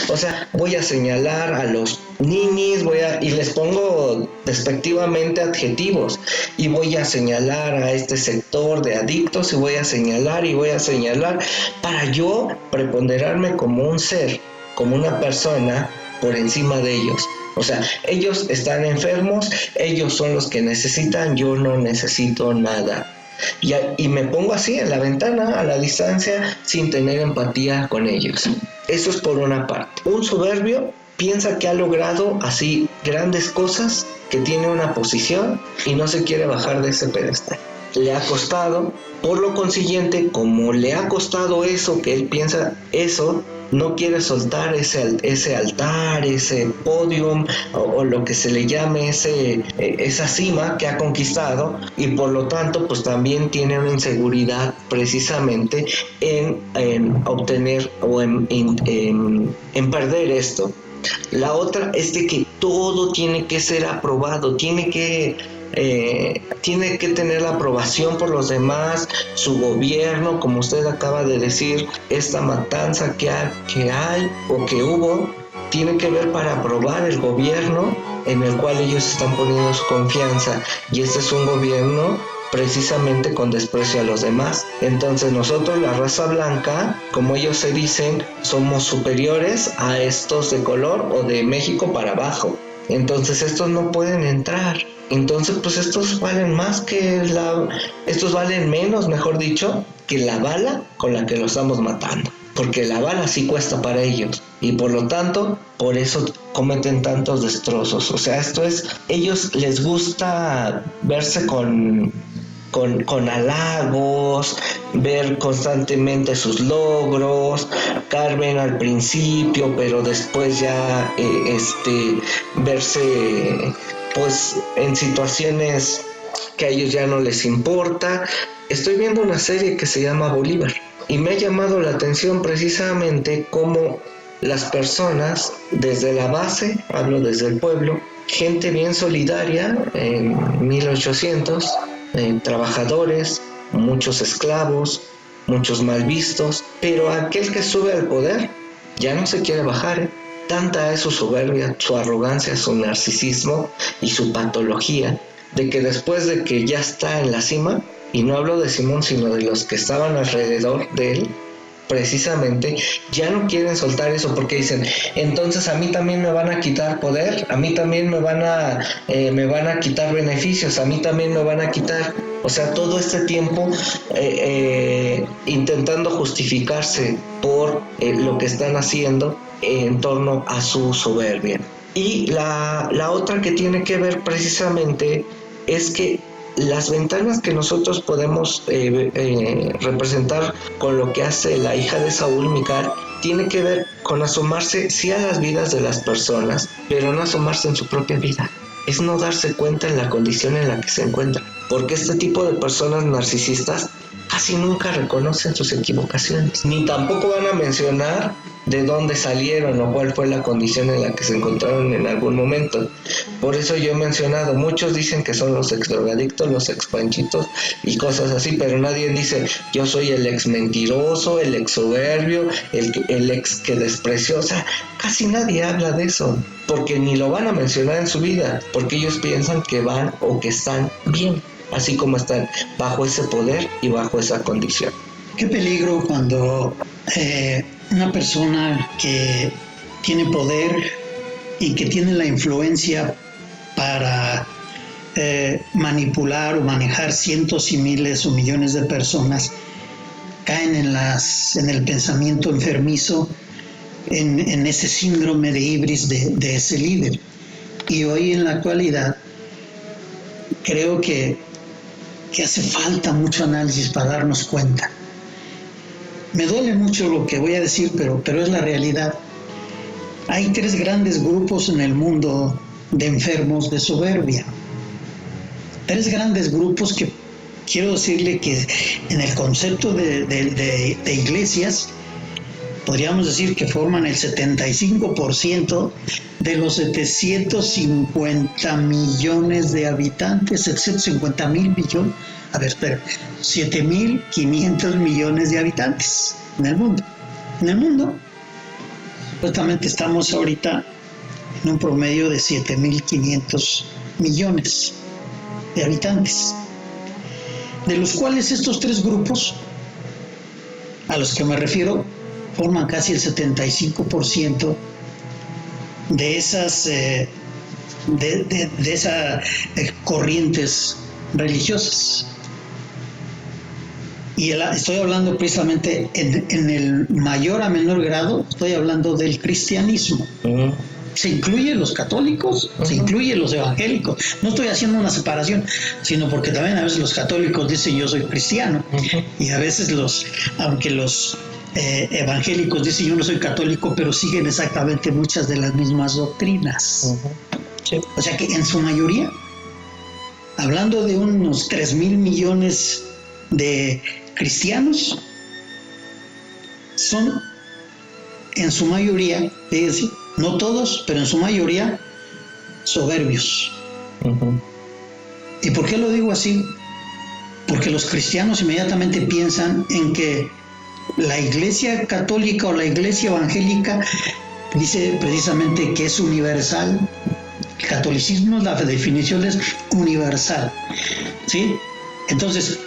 o sea, voy a señalar a los ninis, y les pongo despectivamente adjetivos, y voy a señalar a este sector de adictos, y voy a señalar para yo preponderarme como un ser, como una persona por encima de ellos. O sea, ellos están enfermos, ellos son los que necesitan, yo no necesito nada. Y me pongo así en la ventana, a la distancia, sin tener empatía con ellos. Eso es por una parte. Un soberbio piensa que ha logrado así grandes cosas, que tiene una posición y no se quiere bajar de ese pedestal. Le ha costado, por lo consiguiente, como le ha costado eso, que él piensa eso, no quiere soltar ese altar, ese podium, o lo que se le llame esa cima que ha conquistado, y por lo tanto pues también tiene una inseguridad precisamente en obtener o en perder esto. La otra es de que todo tiene que ser aprobado, tiene que tener la aprobación por los demás, su gobierno, como usted acaba de decir, esta matanza que hay o que hubo, tiene que ver para aprobar el gobierno en el cual ellos están poniendo su confianza, y este es un gobierno precisamente con desprecio a los demás. Entonces nosotros, la raza blanca, como ellos se dicen, somos superiores a estos de color o de México para abajo. Entonces estos no pueden entrar. Entonces pues estos valen menos, mejor dicho, que la bala con la que los estamos matando. Porque la bala sí cuesta para ellos, y por lo tanto, por eso cometen tantos destrozos. O sea, ellos les gusta verse con halagos, ver constantemente sus logros, Carmen al principio, pero después ya verse pues en situaciones que a ellos ya no les importa. Estoy viendo una serie que se llama Bolívar, y me ha llamado la atención precisamente cómo las personas desde la base, hablo desde el pueblo, gente bien solidaria en 1800, trabajadores, muchos esclavos, muchos mal vistos, pero aquel que sube al poder ya no se quiere bajar, Tanta es su soberbia, su arrogancia, su narcisismo y su patología, de que después de que ya está en la cima, y no hablo de Simón, sino de los que estaban alrededor de él, precisamente, ya no quieren soltar eso porque dicen, entonces a mí también me van a quitar poder, a mí también me van a quitar beneficios, a mí también me van a quitar, o sea, todo este tiempo intentando justificarse por lo que están haciendo en torno a su soberbia. Y la otra que tiene que ver precisamente es que las ventanas que nosotros podemos representar con lo que hace la hija de Saúl, Mical, tiene que ver con asomarse sí a las vidas de las personas, pero no asomarse en su propia vida. Es no darse cuenta en la condición en la que se encuentra, porque este tipo de personas narcisistas casi nunca reconocen sus equivocaciones, ni tampoco van a mencionar de dónde salieron o cuál fue la condición en la que se encontraron en algún momento. Por eso yo he mencionado, muchos dicen que son los ex drogadictos, los ex panchitos y cosas así, pero nadie dice yo soy el ex mentiroso, el ex soberbio, el ex que despreció. O sea, casi nadie habla de eso, porque ni lo van a mencionar en su vida, porque ellos piensan que van o que están bien, así como están bajo ese poder y bajo esa condición. Qué peligro cuando una persona que tiene poder y que tiene la influencia para manipular o manejar cientos y miles o millones de personas caen en el pensamiento enfermizo, en ese síndrome de ibris de ese líder. Y hoy en la actualidad creo que hace falta mucho análisis para darnos cuenta. Me duele mucho lo que voy a decir, pero es la realidad. Hay 3 grandes grupos en el mundo de enfermos de soberbia. 3 grandes grupos que quiero decirle que en el concepto de iglesias podríamos decir que forman el 75% de los 750 millones de habitantes, 750 mil millones. A ver, espera, 7.500 millones de habitantes en el mundo. En el mundo, supuestamente estamos ahorita en un promedio de 7.500 millones de habitantes, de los cuales estos 3 grupos, a los que me refiero, forman casi el 75% de esas corrientes religiosas. Y estoy hablando precisamente en el mayor a menor grado, estoy hablando del cristianismo. Se incluyen los católicos, se incluyen los evangélicos. No estoy haciendo una separación, sino porque también a veces los católicos dicen yo soy cristiano, y a veces aunque los evangélicos dicen yo no soy católico, pero siguen exactamente muchas de las mismas doctrinas. Sí. O sea que en su mayoría, hablando de unos 3.000 millones de cristianos, son en su mayoría, es decir, no todos, pero en su mayoría, soberbios. ¿Y por qué lo digo así? Porque los cristianos inmediatamente piensan en que la iglesia católica o la iglesia evangélica dice precisamente que es universal. El catolicismo, la definición es universal, ¿sí? Entonces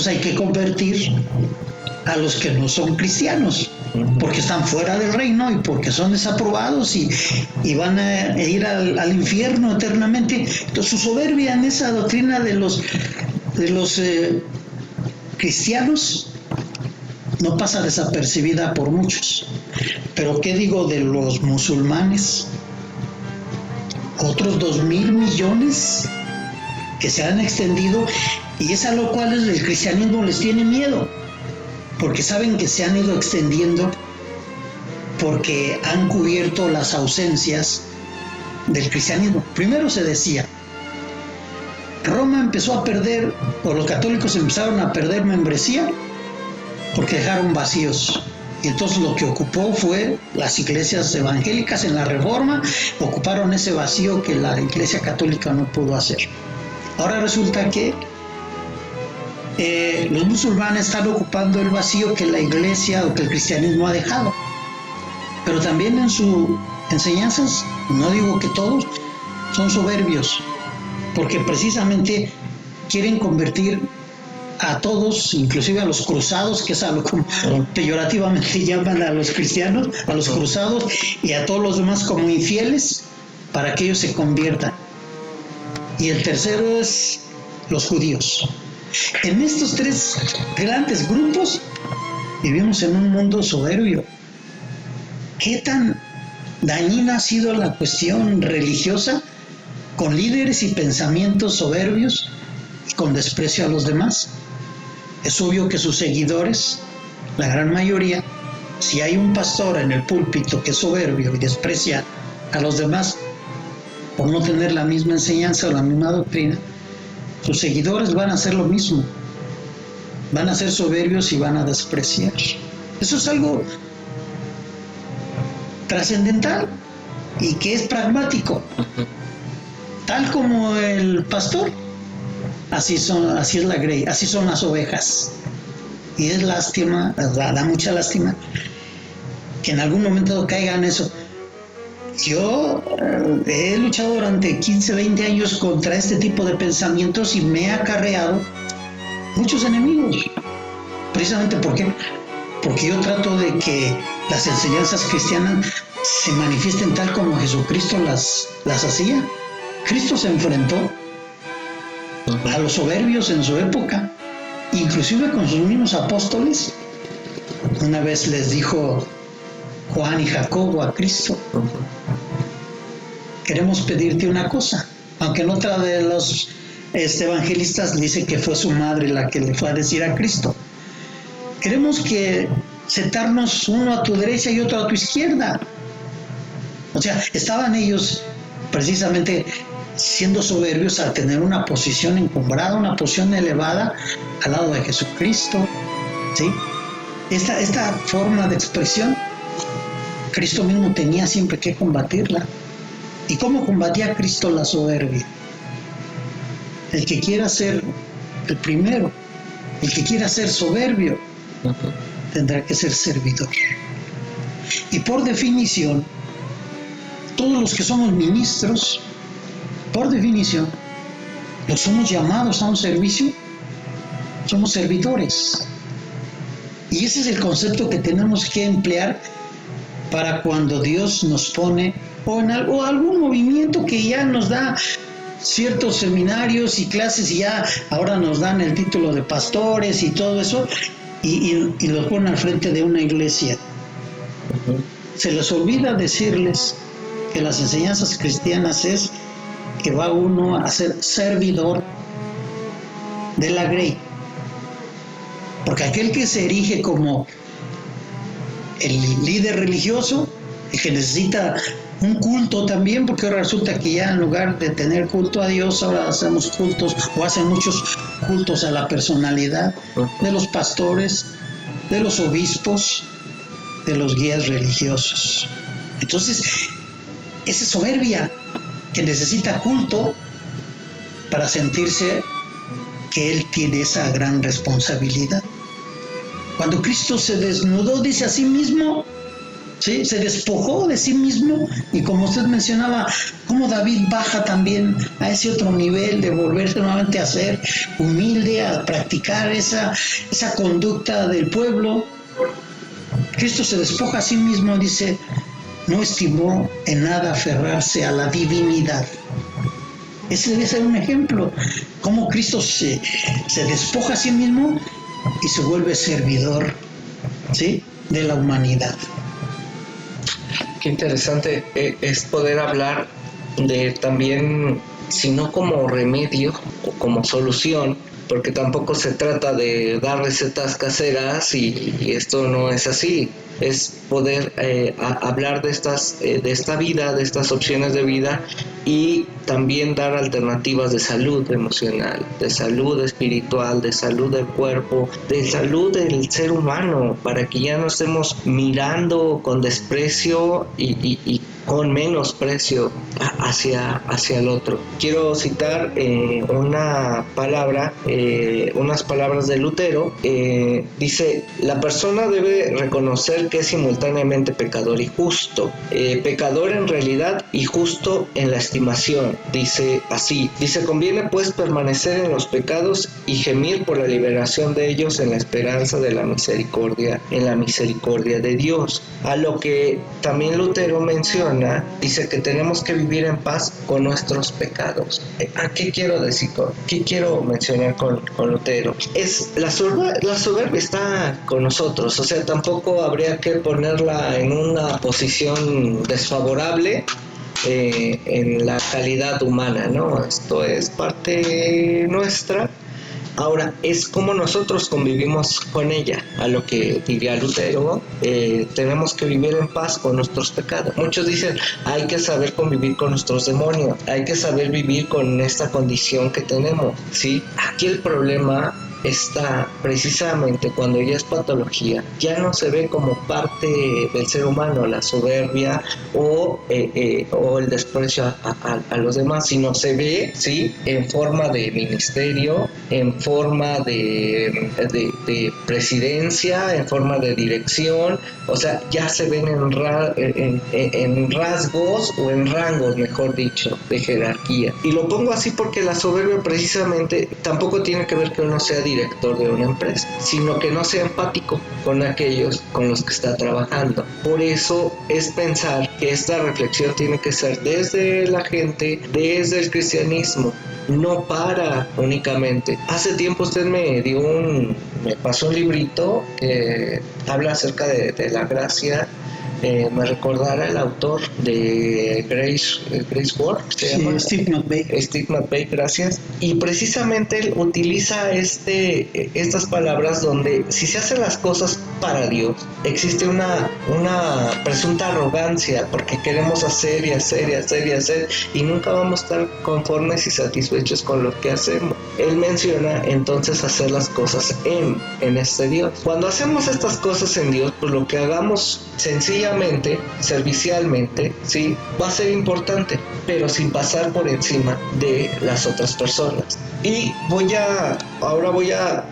hay que convertir a los que no son cristianos, porque están fuera del reino y porque son desaprobados y van a ir al infierno eternamente. Entonces su soberbia en esa doctrina de los cristianos no pasa desapercibida por muchos. Pero ¿qué digo de los musulmanes? Otros 2.000 millones que se han extendido, y es a lo cual el cristianismo les tiene miedo, porque saben que se han ido extendiendo, porque han cubierto las ausencias del cristianismo. Primero se decía, Roma empezó a perder, o los católicos empezaron a perder membresía porque dejaron vacíos. Y entonces lo que ocupó fue las iglesias evangélicas en la Reforma, ocuparon ese vacío que la iglesia católica no pudo hacer. Ahora resulta que los musulmanes están ocupando el vacío que la iglesia o que el cristianismo ha dejado. Pero también en su enseñanzas, no digo que todos, son soberbios, porque precisamente quieren convertir a todos, inclusive a los cruzados, que es a lo que peyorativamente llaman a los cristianos, a los cruzados, y a todos los demás como infieles, para que ellos se conviertan. Y el tercero es los judíos. En estos tres grandes grupos vivimos en un mundo soberbio. ¿Qué tan dañina ha sido la cuestión religiosa con líderes y pensamientos soberbios y con desprecio a los demás? Es obvio que sus seguidores, la gran mayoría, si hay un pastor en el púlpito que es soberbio y desprecia a los demás por no tener la misma enseñanza o la misma doctrina, sus seguidores van a hacer lo mismo. Van a ser soberbios y van a despreciar. Eso es algo trascendental y que es pragmático. Tal como el pastor, así es la grey, así son las ovejas. Y es lástima, da mucha lástima que en algún momento caigan eso. Yo he luchado durante 15, 20 años contra este tipo de pensamientos y me ha acarreado muchos enemigos. Precisamente porque yo trato de que las enseñanzas cristianas se manifiesten tal como Jesucristo las hacía. Cristo se enfrentó a los soberbios en su época, inclusive con sus mismos apóstoles. Una vez les dijo Juan y Jacobo a Cristo: queremos pedirte una cosa, aunque en otra de los evangelistas dice que fue su madre la que le fue a decir a Cristo: queremos que sentarnos uno a tu derecha y otro a tu izquierda. O sea, estaban ellos precisamente siendo soberbios al tener una posición encumbrada, una posición elevada al lado de Jesucristo, ¿sí? Esta forma de expresión, Cristo mismo tenía siempre que combatirla. ¿Y cómo combatía Cristo la soberbia? El que quiera ser el primero, el que quiera ser soberbio, tendrá que ser servidor. Y por definición, todos los que somos ministros, por definición, los somos llamados a un servicio, somos servidores. Y ese es el concepto que tenemos que emplear para cuando Dios nos pone o algún movimiento que ya nos da ciertos seminarios y clases y ya ahora nos dan el título de pastores y todo eso y los ponen al frente de una iglesia. Se les olvida decirles que las enseñanzas cristianas es que va uno a ser servidor de la grey. Porque aquel que se erige como el líder religioso y que necesita un culto también, porque ahora resulta que ya en lugar de tener culto a Dios, ahora hacemos cultos o hacen muchos cultos a la personalidad de los pastores, de los obispos, de los guías religiosos. Entonces, esa soberbia que necesita culto para sentirse que Él tiene esa gran responsabilidad. Cuando Cristo se desnudó, dice a sí mismo, ¿sí? Se despojó de sí mismo, y como usted mencionaba, cómo David baja también a ese otro nivel de volverse nuevamente a ser humilde, a practicar esa conducta del pueblo. Cristo se despoja a sí mismo, dice, no estimó en nada aferrarse a la divinidad. Ese debe ser un ejemplo, cómo Cristo se despoja a sí mismo y se vuelve servidor, ¿sí?, de la humanidad. Qué interesante es poder hablar de también, si no como remedio o como solución, porque tampoco se trata de dar recetas caseras y esto no es así. Es poder hablar de esta vida, de estas opciones de vida, y también dar alternativas de salud emocional, de salud espiritual, de salud del cuerpo, de salud del ser humano, para que ya no estemos mirando con desprecio y con menosprecio hacia el otro. Quiero citar unas palabras de Lutero. Dice: la persona debe reconocer que es simultáneamente pecador y justo, pecador en realidad y justo en la estimación. Dice así, conviene pues permanecer en los pecados y gemir por la liberación de ellos en la esperanza de la misericordia, de Dios. A lo que también Lutero menciona, dice que tenemos que vivir en paz con nuestros pecados. ¿A qué quiero decir? ¿Qué quiero mencionar con Lutero? Es la soberbia está con nosotros, o sea, tampoco habría que ponerla en una posición desfavorable en la calidad humana, ¿no? Esto es parte nuestra. Ahora, es como nosotros convivimos con ella, a lo que diría Lutero, tenemos que vivir en paz con nuestros pecados. Muchos dicen, hay que saber convivir con nuestros demonios, hay que saber vivir con esta condición que tenemos, ¿sí? Aquí el problema está precisamente cuando ya es patología, ya no se ve como parte del ser humano la soberbia o el desprecio a los demás, sino se ve, ¿sí?, en forma de ministerio, en forma de presidencia, en forma de dirección, o sea, ya se ven en rasgos o en rangos, mejor dicho, de jerarquía. Y lo pongo así porque la soberbia precisamente tampoco tiene que ver que uno sea director de una empresa, sino que no sea empático con aquellos con los que está trabajando. Por eso es pensar que esta reflexión tiene que ser desde la gente, desde el cristianismo, no para únicamente. Hace tiempo usted me pasó un librito que habla acerca de la gracia. Me recordará el autor de Grace Ward, Steve McVey, gracias. Y precisamente él utiliza estas palabras donde si se hacen las cosas para Dios, existe una presunta arrogancia porque queremos hacer y nunca vamos a estar conformes y satisfechos con lo que hacemos. Él menciona entonces hacer las cosas en este Dios. Cuando hacemos estas cosas en Dios, pues lo que hagamos sencillamente, servicialmente, sí, va a ser importante, pero sin pasar por encima de las otras personas. Y ahora voy a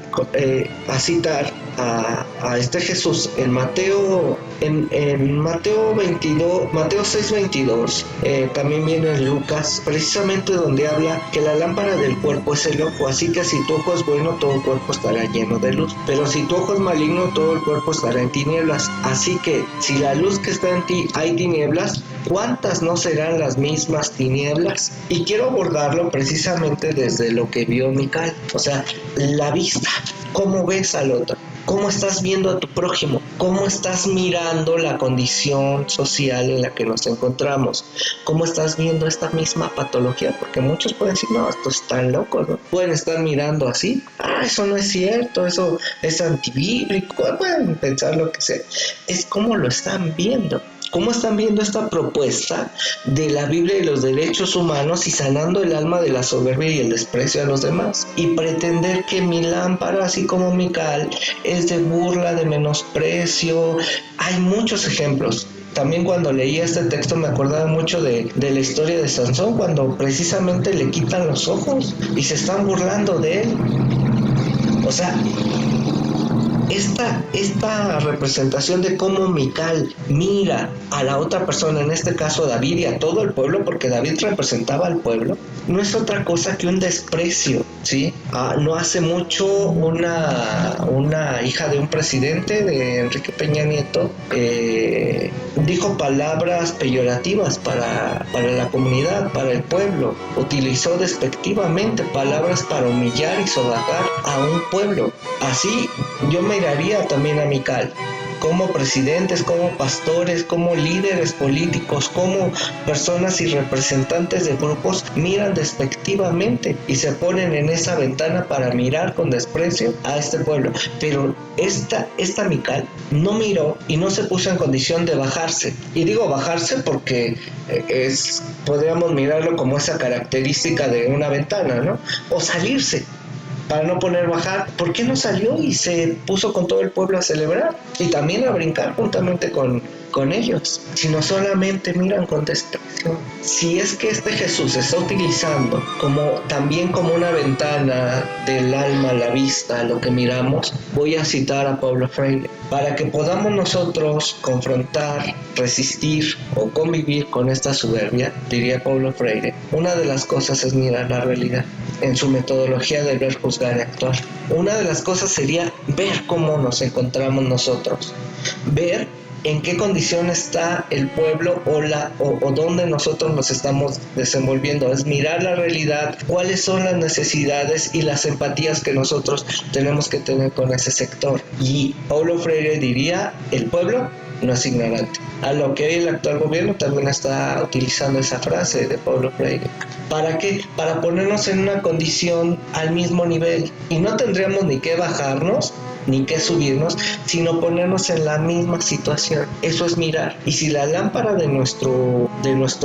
citar a este Jesús en Mateo 6:22, también viene en Lucas, precisamente donde habla que la lámpara del cuerpo es el ojo, así que si tu ojo es bueno, todo el cuerpo estará lleno de luz, pero si tu ojo es maligno, todo el cuerpo estará en tinieblas. Así que si la luz que está en ti hay tinieblas, ¿cuántas no serán las mismas tinieblas? Y quiero abordarlo precisamente desde lo que vio Mical, o sea, la vista. ¿Cómo ves al otro? ¿Cómo estás viendo a tu prójimo? ¿Cómo estás mirando la condición social en la que nos encontramos? ¿Cómo estás viendo esta misma patología? Porque muchos pueden decir, no, estos están locos, ¿no? Pueden estar mirando así, eso no es cierto, eso es antibíblico, pueden pensar lo que sea. Es como lo están viendo. ¿Cómo están viendo esta propuesta de la Biblia y los derechos humanos y sanando el alma de la soberbia y el desprecio a los demás? Y pretender que mi lámpara, así como Mical, es de burla, de menosprecio. Hay muchos ejemplos. También cuando leía este texto me acordaba mucho de la historia de Sansón, cuando precisamente le quitan los ojos y se están burlando de él. O sea, esta representación de cómo Mical mira a la otra persona, en este caso a David y a todo el pueblo, porque David representaba al pueblo, no es otra cosa que un desprecio, ¿sí? No hace mucho una hija de un presidente, de Enrique Peña Nieto, dijo palabras peyorativas para la comunidad, para el pueblo. Utilizó despectivamente palabras para humillar y sobajar a un pueblo. Así yo miraría también a Mical, como presidentes, como pastores, como líderes políticos, como personas y representantes de grupos miran despectivamente y se ponen en esa ventana para mirar con desprecio a este pueblo. Pero esta no miró y no se puso en condición de bajarse. Y digo bajarse porque podríamos mirarlo como esa característica de una ventana, ¿no? O salirse. Para no poner bajar, ¿por qué no salió y se puso con todo el pueblo a celebrar? Y también a brincar juntamente con con ellos, sino solamente miran con desprecio. Si es que este Jesús se está utilizando también como una ventana del alma a la vista, a lo que miramos, voy a citar a Paulo Freire, para que podamos nosotros confrontar, resistir o convivir con esta soberbia, diría Paulo Freire, una de las cosas es mirar la realidad en su metodología de ver, juzgar y actuar. Una de las cosas sería ver cómo nos encontramos nosotros, ver en qué condición está el pueblo o dónde nosotros nos estamos desenvolviendo. Es mirar la realidad, cuáles son las necesidades y las empatías que nosotros tenemos que tener con ese sector. Y Paulo Freire diría, el pueblo no es ignorante. A lo que hoy el actual gobierno también está utilizando esa frase de Paulo Freire. ¿Para qué? Para ponernos en una condición al mismo nivel. Y no tendríamos ni que bajarnos, ni que subirnos, sino ponernos en la misma situación. Eso es mirar. Y si la lámpara de nuestro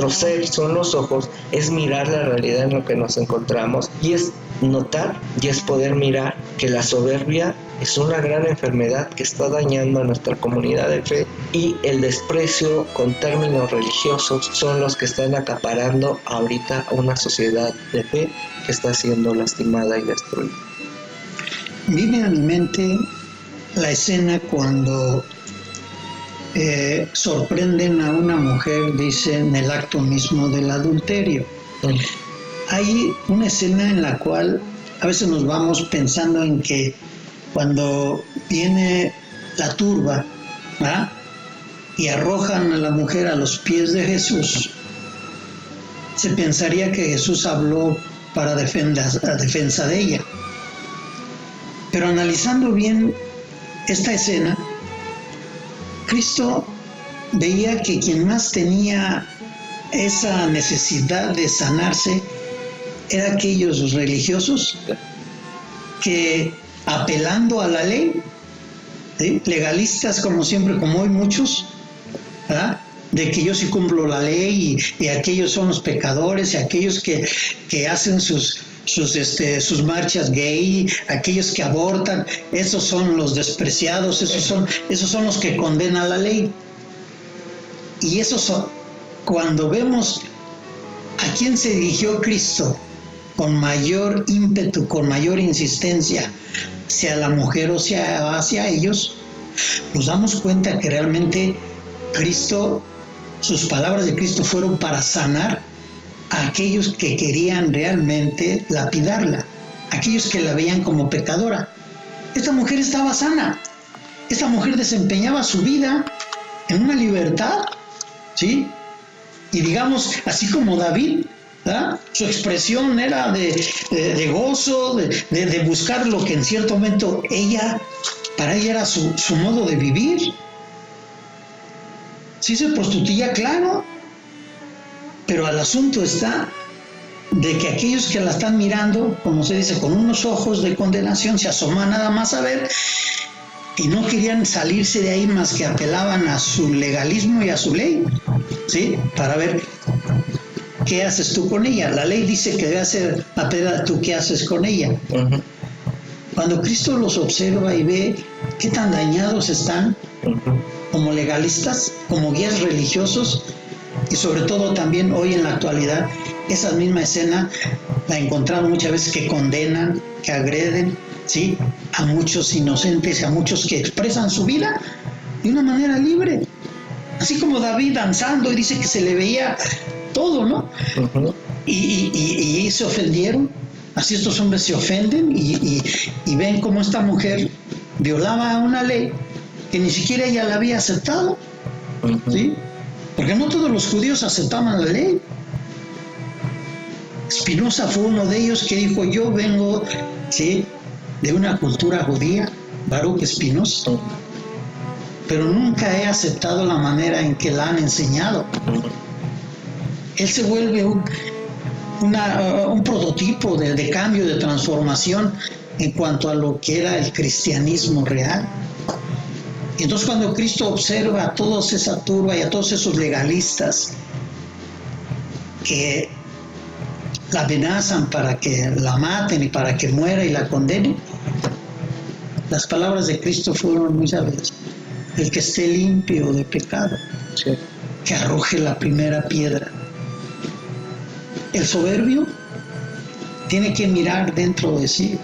ser son los ojos, es mirar la realidad en lo que nos encontramos, y es notar y es poder mirar que la soberbia es una gran enfermedad que está dañando a nuestra comunidad de fe, y el desprecio con términos religiosos son los que están acaparando ahorita una sociedad de fe que está siendo lastimada y destruida. Viene a mi mente la escena cuando sorprenden a una mujer, dice, en el acto mismo del adulterio. Hay una escena en la cual a veces nos vamos pensando en que cuando viene la turba, ¿verdad?, y arrojan a la mujer a los pies de Jesús, se pensaría que Jesús habló a defensa de ella. Pero analizando bien esta escena, Cristo veía que quien más tenía esa necesidad de sanarse eran aquellos religiosos que, apelando a la ley, ¿sí?, legalistas como siempre, como hoy muchos, ¿verdad?, de que yo sí cumplo la ley y aquellos son los pecadores, y aquellos que hacen sus marchas gay, aquellos que abortan, esos son los despreciados, esos son los que condenan la ley. Y esos son, cuando vemos a quién se dirigió Cristo con mayor ímpetu, con mayor insistencia, sea la mujer o sea hacia ellos, nos damos cuenta que realmente Cristo, sus palabras de Cristo fueron para sanar a aquellos que querían realmente lapidarla, aquellos que la veían como pecadora. Esta mujer estaba sana, esta mujer desempeñaba su vida en una libertad, ¿sí? Y digamos, así como David, ¿verdad?, su expresión era de gozo, de buscar lo que en cierto momento para ella era su modo de vivir. Sí se prostituía, claro, pero el asunto está de que aquellos que la están mirando, como se dice, con unos ojos de condenación, se asoman nada más a ver y no querían salirse de ahí más que apelaban a su legalismo y a su ley, ¿sí?, para ver qué haces tú con ella. La ley dice que debe hacer apelar tú qué haces con ella. Uh-huh. Cuando Cristo los observa y ve qué tan dañados están, como legalistas, como guías religiosos, y sobre todo también hoy en la actualidad, esa misma escena la encontramos muchas veces, que condenan, que agreden, ¿sí?, a muchos inocentes, a muchos que expresan su vida de una manera libre. Así como David danzando, y dice que se le veía todo, ¿no? Uh-huh. Y se ofendieron. Así estos hombres se ofenden y ven cómo esta mujer violaba una ley que ni siquiera ella la había aceptado, ¿sí? Porque no todos los judíos aceptaban la ley. Spinoza fue uno de ellos que dijo: yo vengo, ¿sí?, de una cultura judía, Baruch Spinoza, pero nunca he aceptado la manera en que la han enseñado. Él se vuelve un prototipo de cambio, de transformación en cuanto a lo que era el cristianismo real. Y entonces cuando Cristo observa a toda esa turba y a todos esos legalistas que la amenazan para que la maten y para que muera y la condenen, las palabras de Cristo fueron muy sabias. el que esté limpio de pecado, Sí. que arroje la primera piedra. El soberbio tiene que mirar dentro de sí,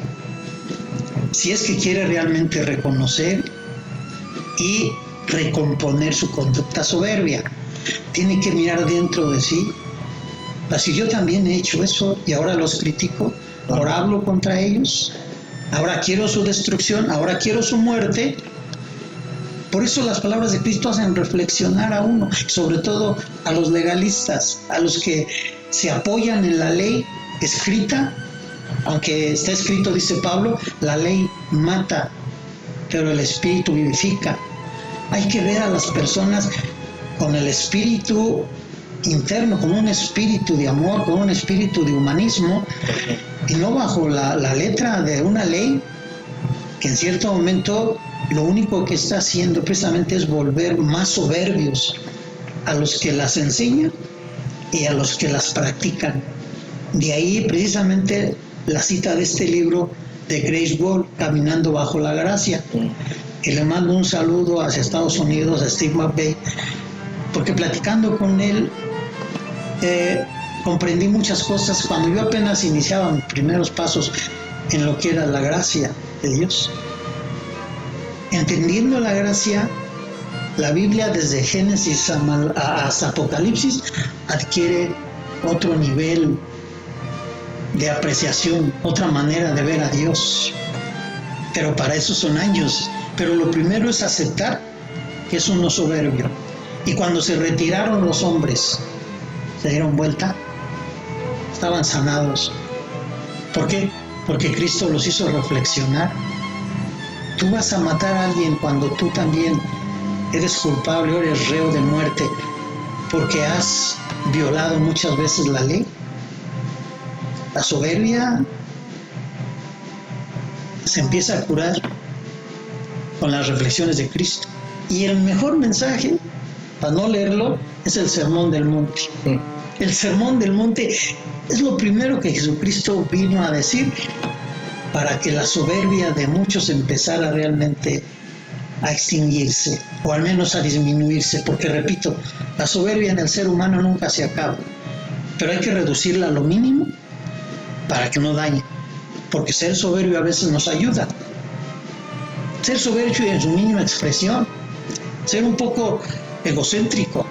si es que quiere realmente reconocer y recomponer su conducta soberbia. Tiene que mirar dentro de sí. Así yo también he hecho eso y ahora los critico, ahora hablo contra ellos, ahora quiero su destrucción, ahora quiero su muerte. Por eso las palabras de Cristo hacen reflexionar a uno, sobre todo a los legalistas, a los que se apoyan en la ley escrita, aunque está escrito, dice Pablo, la ley mata, pero el Espíritu vivifica. Hay que ver a las personas con el espíritu interno, con un espíritu de amor, con un espíritu de humanismo, y no bajo la letra de una ley que en cierto momento lo único que está haciendo precisamente es volver más soberbios a los que las enseñan y a los que las practican. De ahí precisamente la cita de este libro de Grace Wall, Caminando bajo la gracia. Y le mando un saludo hacia Estados Unidos, a Steve McVey, porque platicando con él comprendí muchas cosas cuando yo apenas iniciaba mis primeros pasos en lo que era la gracia de Dios. Entendiendo la gracia, la Biblia desde Génesis hasta Apocalipsis adquiere otro nivel de apreciación, otra manera de ver a Dios. Pero para eso son años. Pero lo primero es aceptar que es uno soberbio. Y cuando se retiraron los hombres, se dieron vuelta, estaban sanados. ¿Por qué? Porque Cristo los hizo reflexionar. Tú vas a matar a alguien cuando tú también eres culpable o eres reo de muerte porque has violado muchas veces la ley. La soberbia se empieza a curar con las reflexiones de Cristo. Y el mejor mensaje, para no leerlo, es el Sermón del Monte. El Sermón del Monte es lo primero que Jesucristo vino a decir para que la soberbia de muchos empezara realmente a extinguirse, o al menos a disminuirse, porque repito, la soberbia en el ser humano nunca se acaba, pero hay que reducirla a lo mínimo para que no dañe, porque ser soberbio a veces nos ayuda. Ser soberbio en su mínima expresión, ser un poco egocéntrico,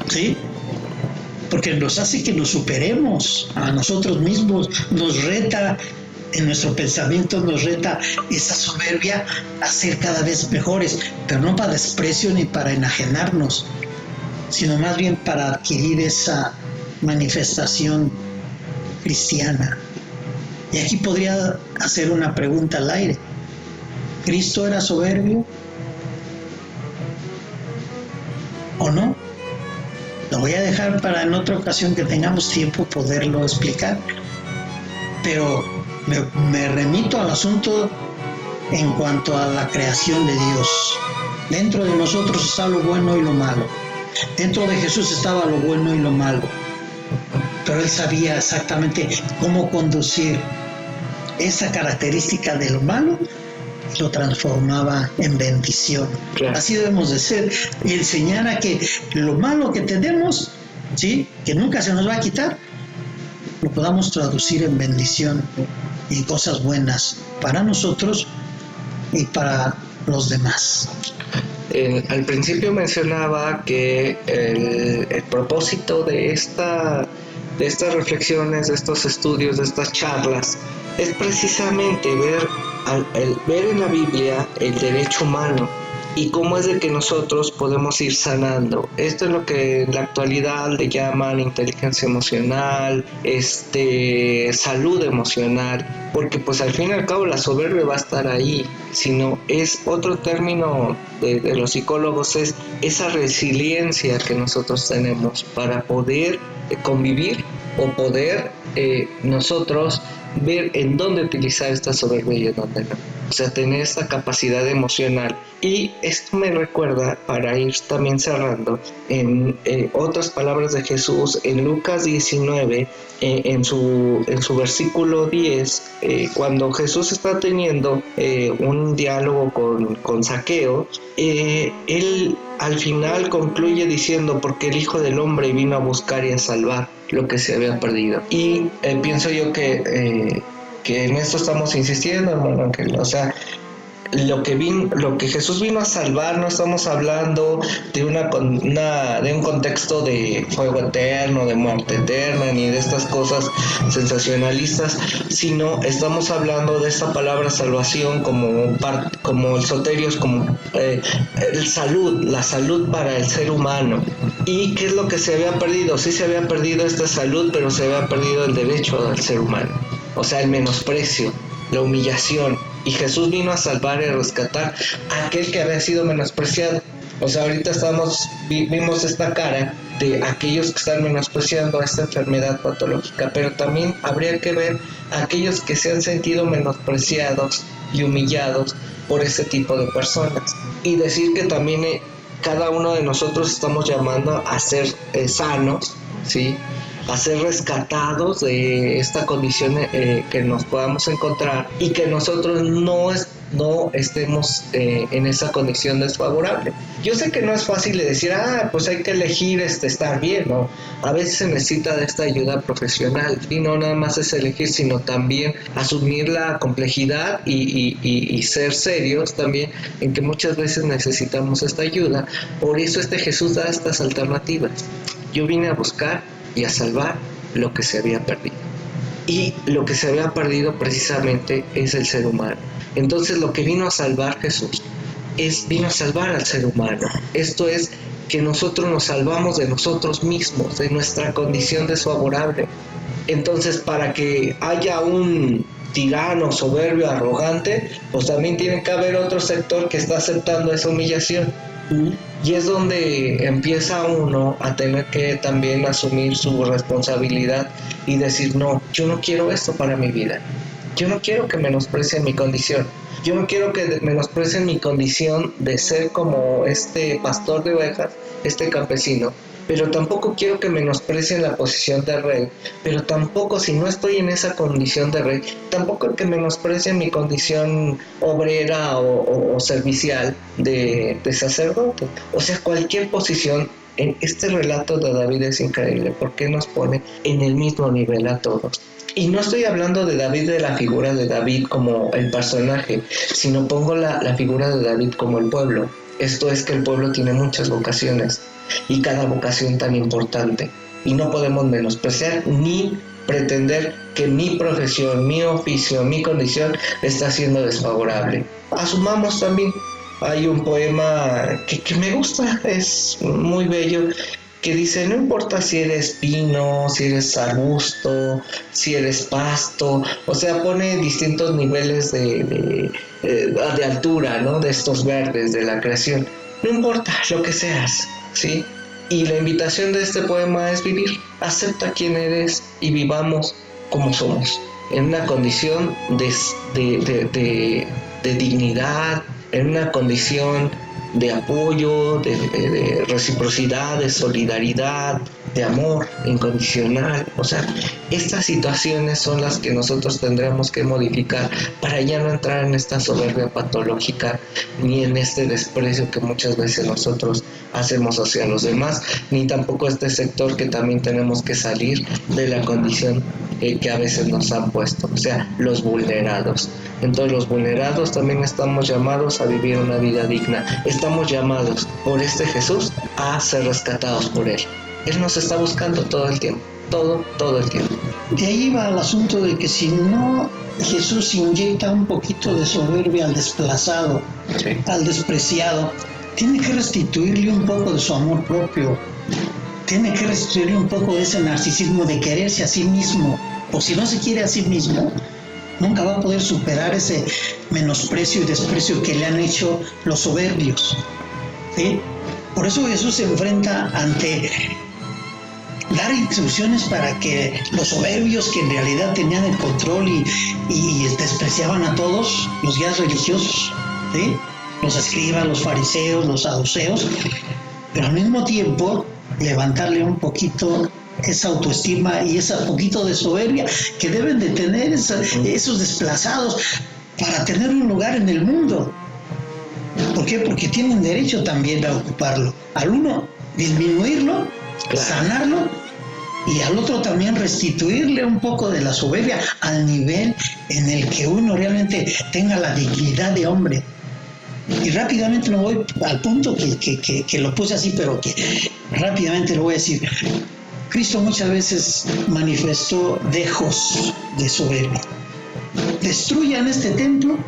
¿sí? Porque nos hace que nos superemos a nosotros mismos, nos reta en nuestro pensamiento, nos reta esa soberbia a ser cada vez mejores, pero no para desprecio ni para enajenarnos, sino más bien para adquirir esa manifestación cristiana. Y aquí podría hacer una pregunta al aire. ¿Cristo era soberbio o no? Lo voy a dejar para en otra ocasión que tengamos tiempo poderlo explicar. Pero me remito al asunto en cuanto a la creación de Dios. Dentro de nosotros está lo bueno y lo malo. Dentro de Jesús estaba lo bueno y lo malo. Pero Él sabía exactamente cómo conducir esa característica de lo malo y lo transformaba en bendición. Claro. Así debemos de ser y enseñar a que lo malo que tenemos, ¿sí?, que nunca se nos va a quitar, lo podamos traducir en bendición y cosas buenas para nosotros y para los demás. Al principio mencionaba que el propósito de estas reflexiones, de estos estudios, de estas charlas, es precisamente ver en la Biblia el derecho humano y cómo es de que nosotros podemos ir sanando. Esto es lo que en la actualidad le llaman inteligencia emocional, salud emocional, porque pues al fin y al cabo la soberbia va a estar ahí, sino es otro término de los psicólogos, es esa resiliencia que nosotros tenemos para poder convivir o poder nosotros ver en dónde utilizar esta soberbia y en dónde no. o sea, tener esta capacidad emocional. Y esto me recuerda, para ir también cerrando, en otras palabras de Jesús, en Lucas 19, en su versículo 10, cuando Jesús está teniendo un diálogo con Zaqueo, él al final concluye diciendo: porque el Hijo del Hombre vino a buscar y a salvar lo que se había perdido. Y pienso yo que en esto estamos insistiendo, hermano Ángel. O sea, lo que Jesús vino a salvar, no estamos hablando de de un contexto de fuego eterno, de muerte eterna, ni de estas cosas sensacionalistas, sino estamos hablando de esta palabra salvación como el soterios, como la salud para el ser humano. ¿Y qué es lo que se había perdido? Sí, se había perdido esta salud, pero se había perdido el derecho del ser humano, o sea, el menosprecio, la humillación. Y Jesús vino a salvar y a rescatar a aquel que había sido menospreciado. O sea, ahorita vimos esta cara de aquellos que están menospreciando esta enfermedad patológica, pero también habría que ver a aquellos que se han sentido menospreciados y humillados por este tipo de personas. Y decir que también cada uno de nosotros estamos llamando a ser sanos, ¿sí?, a ser rescatados de esta condición que nos podamos encontrar, y que nosotros no estemos en esa condición desfavorable. Yo sé que no es fácil de decir, pues hay que elegir estar bien, ¿no? A veces se necesita de esta ayuda profesional, y no nada más es elegir, sino también asumir la complejidad y ser serios también en que muchas veces necesitamos esta ayuda. Por eso Jesús da estas alternativas. Yo vine a buscar y a salvar lo que se había perdido. Y lo que se había perdido precisamente es el ser humano. Entonces lo que vino a salvar Jesús vino a salvar al ser humano. Esto es que nosotros nos salvamos de nosotros mismos, de nuestra condición desfavorable. Entonces, para que haya un tirano, soberbio, arrogante, pues también tiene que haber otro sector que está aceptando esa humillación. Y es donde empieza uno a tener que también asumir su responsabilidad y decir: no, yo no quiero esto para mi vida. Yo no quiero que menosprecien mi condición. Yo no quiero que menosprecien mi condición de ser como este pastor de ovejas, este campesino. Pero tampoco quiero que menosprecien la posición de rey. Pero tampoco, si no estoy en esa condición de rey, tampoco que menosprecien mi condición obrera o servicial de sacerdote. O sea, cualquier posición. En este relato de David es increíble porque nos pone en el mismo nivel a todos. Y no estoy hablando de David, de la figura de David como el personaje, sino pongo la figura de David como el pueblo. Esto es que el pueblo tiene muchas vocaciones, y cada vocación tan importante. Y no podemos menospreciar ni pretender que mi profesión, mi oficio, mi condición está siendo desfavorable. Asumamos también, hay un poema que me gusta, es muy bello, que dice: no importa si eres pino, si eres arbusto, si eres pasto. O sea, pone distintos niveles de altura, ¿no?, de estos verdes de la creación. No importa lo que seas, ¿sí? Y la invitación de este poema es vivir. Acepta quién eres y vivamos como somos, en una condición de dignidad, en una condición de apoyo, de reciprocidad, de solidaridad, de amor incondicional. O sea, estas situaciones son las que nosotros tendremos que modificar para ya no entrar en esta soberbia patológica, ni en este desprecio que muchas veces nosotros hacemos hacia los demás, ni tampoco este sector que también tenemos que salir de la condición que a veces nos han puesto, o sea, los vulnerados. Entonces los vulnerados también estamos llamados a vivir una vida digna. Estamos llamados por Jesús a ser rescatados por Él. Él nos está buscando todo el tiempo, todo el tiempo. De ahí va el asunto de que si no Jesús inyecta un poquito de soberbia al desplazado, sí, al despreciado, tiene que restituirle un poco de su amor propio, tiene que restituirle un poco de ese narcisismo de quererse a sí mismo, o si no se quiere a sí mismo, nunca va a poder superar ese menosprecio y desprecio que le han hecho los soberbios, ¿sí? Por eso Jesús se enfrenta ante dar instrucciones para que los soberbios, que en realidad tenían el control y despreciaban a todos, los guías religiosos, ¿sí? Los escribas, los fariseos, los saduceos, pero al mismo tiempo levantarle un poquito esa autoestima y ese poquito de soberbia que deben de tener esos desplazados para tener un lugar en el mundo. ¿Por qué? Porque tienen derecho también a ocuparlo. Al uno disminuirlo, sanarlo, y al otro también restituirle un poco de la soberbia al nivel en el que uno realmente tenga la dignidad de hombre. Y rápidamente me voy al punto que lo puse así, pero que rápidamente lo voy a decir. Cristo muchas veces manifestó dejos de soberbia. Destruyan este templo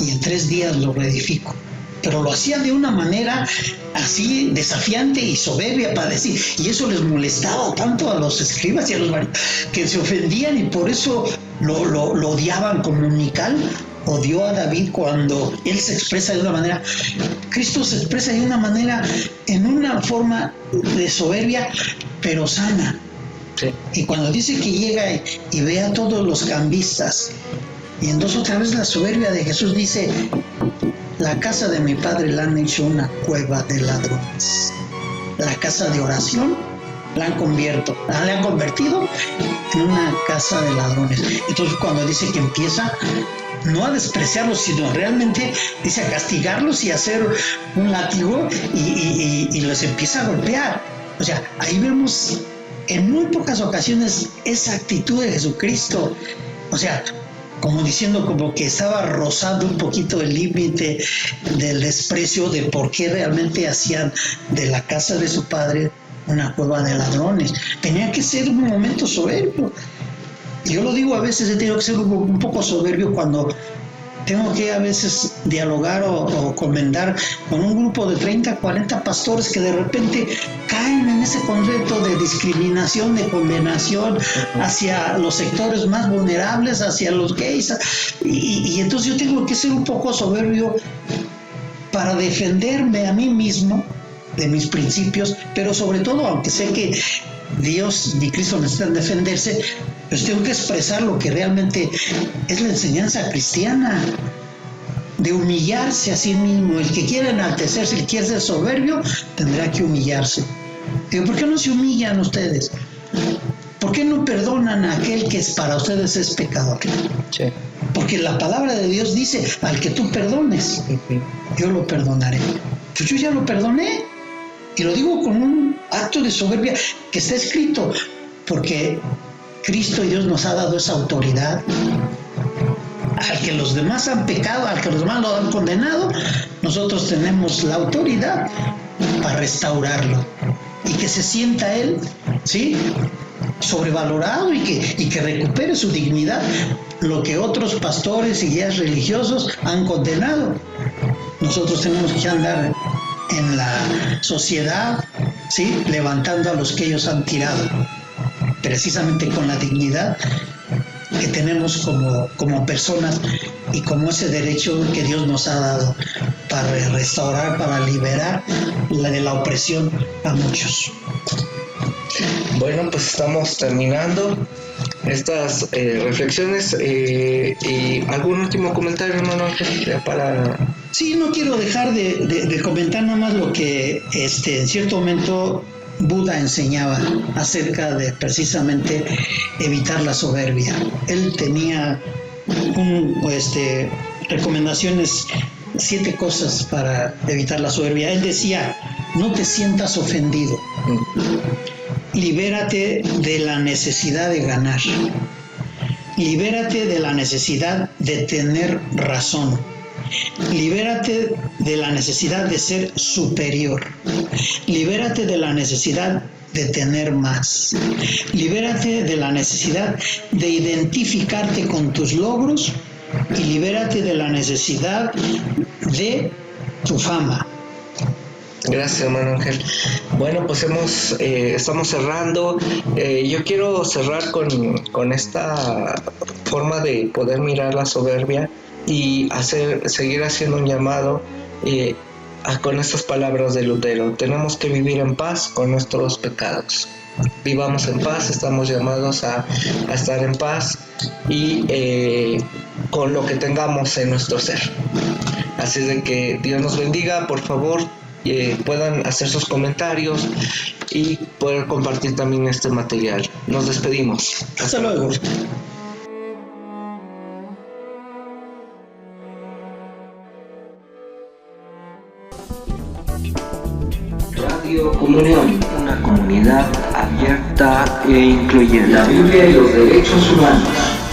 y en 3 días lo reedifico. Pero lo hacía de una manera así desafiante y soberbia para decir, y eso les molestaba tanto a los escribas y a los que se ofendían, y por eso lo odiaban. Como Mical odió a David cuando él se expresa de una manera. Cristo se expresa de una manera, en una forma de soberbia, pero sana. Sí. Y cuando dice que llega y ve a todos los cambistas, y entonces otra vez la soberbia de Jesús dice: la casa de mi padre la han hecho una cueva de ladrones. La casa de oración la han convertido en una casa de ladrones. Entonces cuando dice que empieza no a despreciarlos, sino realmente dice a castigarlos y a hacer un látigo y los empieza a golpear. O sea, ahí vemos en muy pocas ocasiones esa actitud de Jesucristo. O sea, como diciendo, como que estaba rozando un poquito el límite del desprecio de por qué realmente hacían de la casa de su padre una cueva de ladrones. Tenía que ser un momento soberbio. Yo lo digo, a veces he tenido que ser un poco soberbio cuando tengo que a veces dialogar o comentar con un grupo de 30, 40 pastores que de repente caen en ese concepto de discriminación, de condenación hacia los sectores más vulnerables, hacia los gays, y entonces yo tengo que ser un poco soberbio para defenderme a mí mismo de mis principios, pero sobre todo, aunque sé que Dios y Cristo necesitan defenderse, pues tengo que expresar lo que realmente es la enseñanza cristiana, de humillarse a sí mismo. El que quiera enaltecerse, el que quiere ser soberbio, tendrá que humillarse. Digo, ¿por qué no se humillan ustedes? ¿Por qué no perdonan a aquel que para ustedes es pecador? Sí. Porque la palabra de Dios dice: al que tú perdones, yo lo perdonaré. Pues yo ya lo perdoné. Y lo digo con un acto de soberbia que está escrito, porque Cristo y Dios nos ha dado esa autoridad. Al que los demás han pecado, al que los demás lo han condenado, nosotros tenemos la autoridad para restaurarlo y que se sienta él, ¿sí?, sobrevalorado, y que recupere su dignidad, lo que otros pastores y guías religiosos han condenado. Nosotros tenemos que andar en la sociedad, ¿sí?, levantando a los que ellos han tirado, precisamente con la dignidad que tenemos como personas y como ese derecho que Dios nos ha dado para restaurar, para liberar de la opresión a muchos. Bueno, pues estamos terminando estas reflexiones, y algún último comentario, hermano Ángel, para... Sí, no quiero dejar de comentar nada más lo que en cierto momento Buda enseñaba acerca de precisamente evitar la soberbia. Él tenía recomendaciones, 7 cosas para evitar la soberbia. Él decía: no te sientas ofendido. Libérate de la necesidad de ganar. Libérate de la necesidad de tener razón. Libérate de la necesidad de ser superior. Libérate de la necesidad de tener más. Libérate de la necesidad de identificarte con tus logros, y libérate de la necesidad de tu fama. Gracias, hermano Ángel. Bueno, pues estamos cerrando. Yo quiero cerrar con esta forma de poder mirar la soberbia y seguir haciendo un llamado con estas palabras de Lutero: tenemos que vivir en paz con nuestros pecados. vivamos en paz, estamos llamados a estar en paz y con lo que tengamos en nuestro ser. Así de que Dios nos bendiga, por favor, puedan hacer sus comentarios y poder compartir también este material. Nos despedimos. Hasta luego. Radio Comunión, una comunidad abierta e incluyente. La Biblia y los derechos humanos.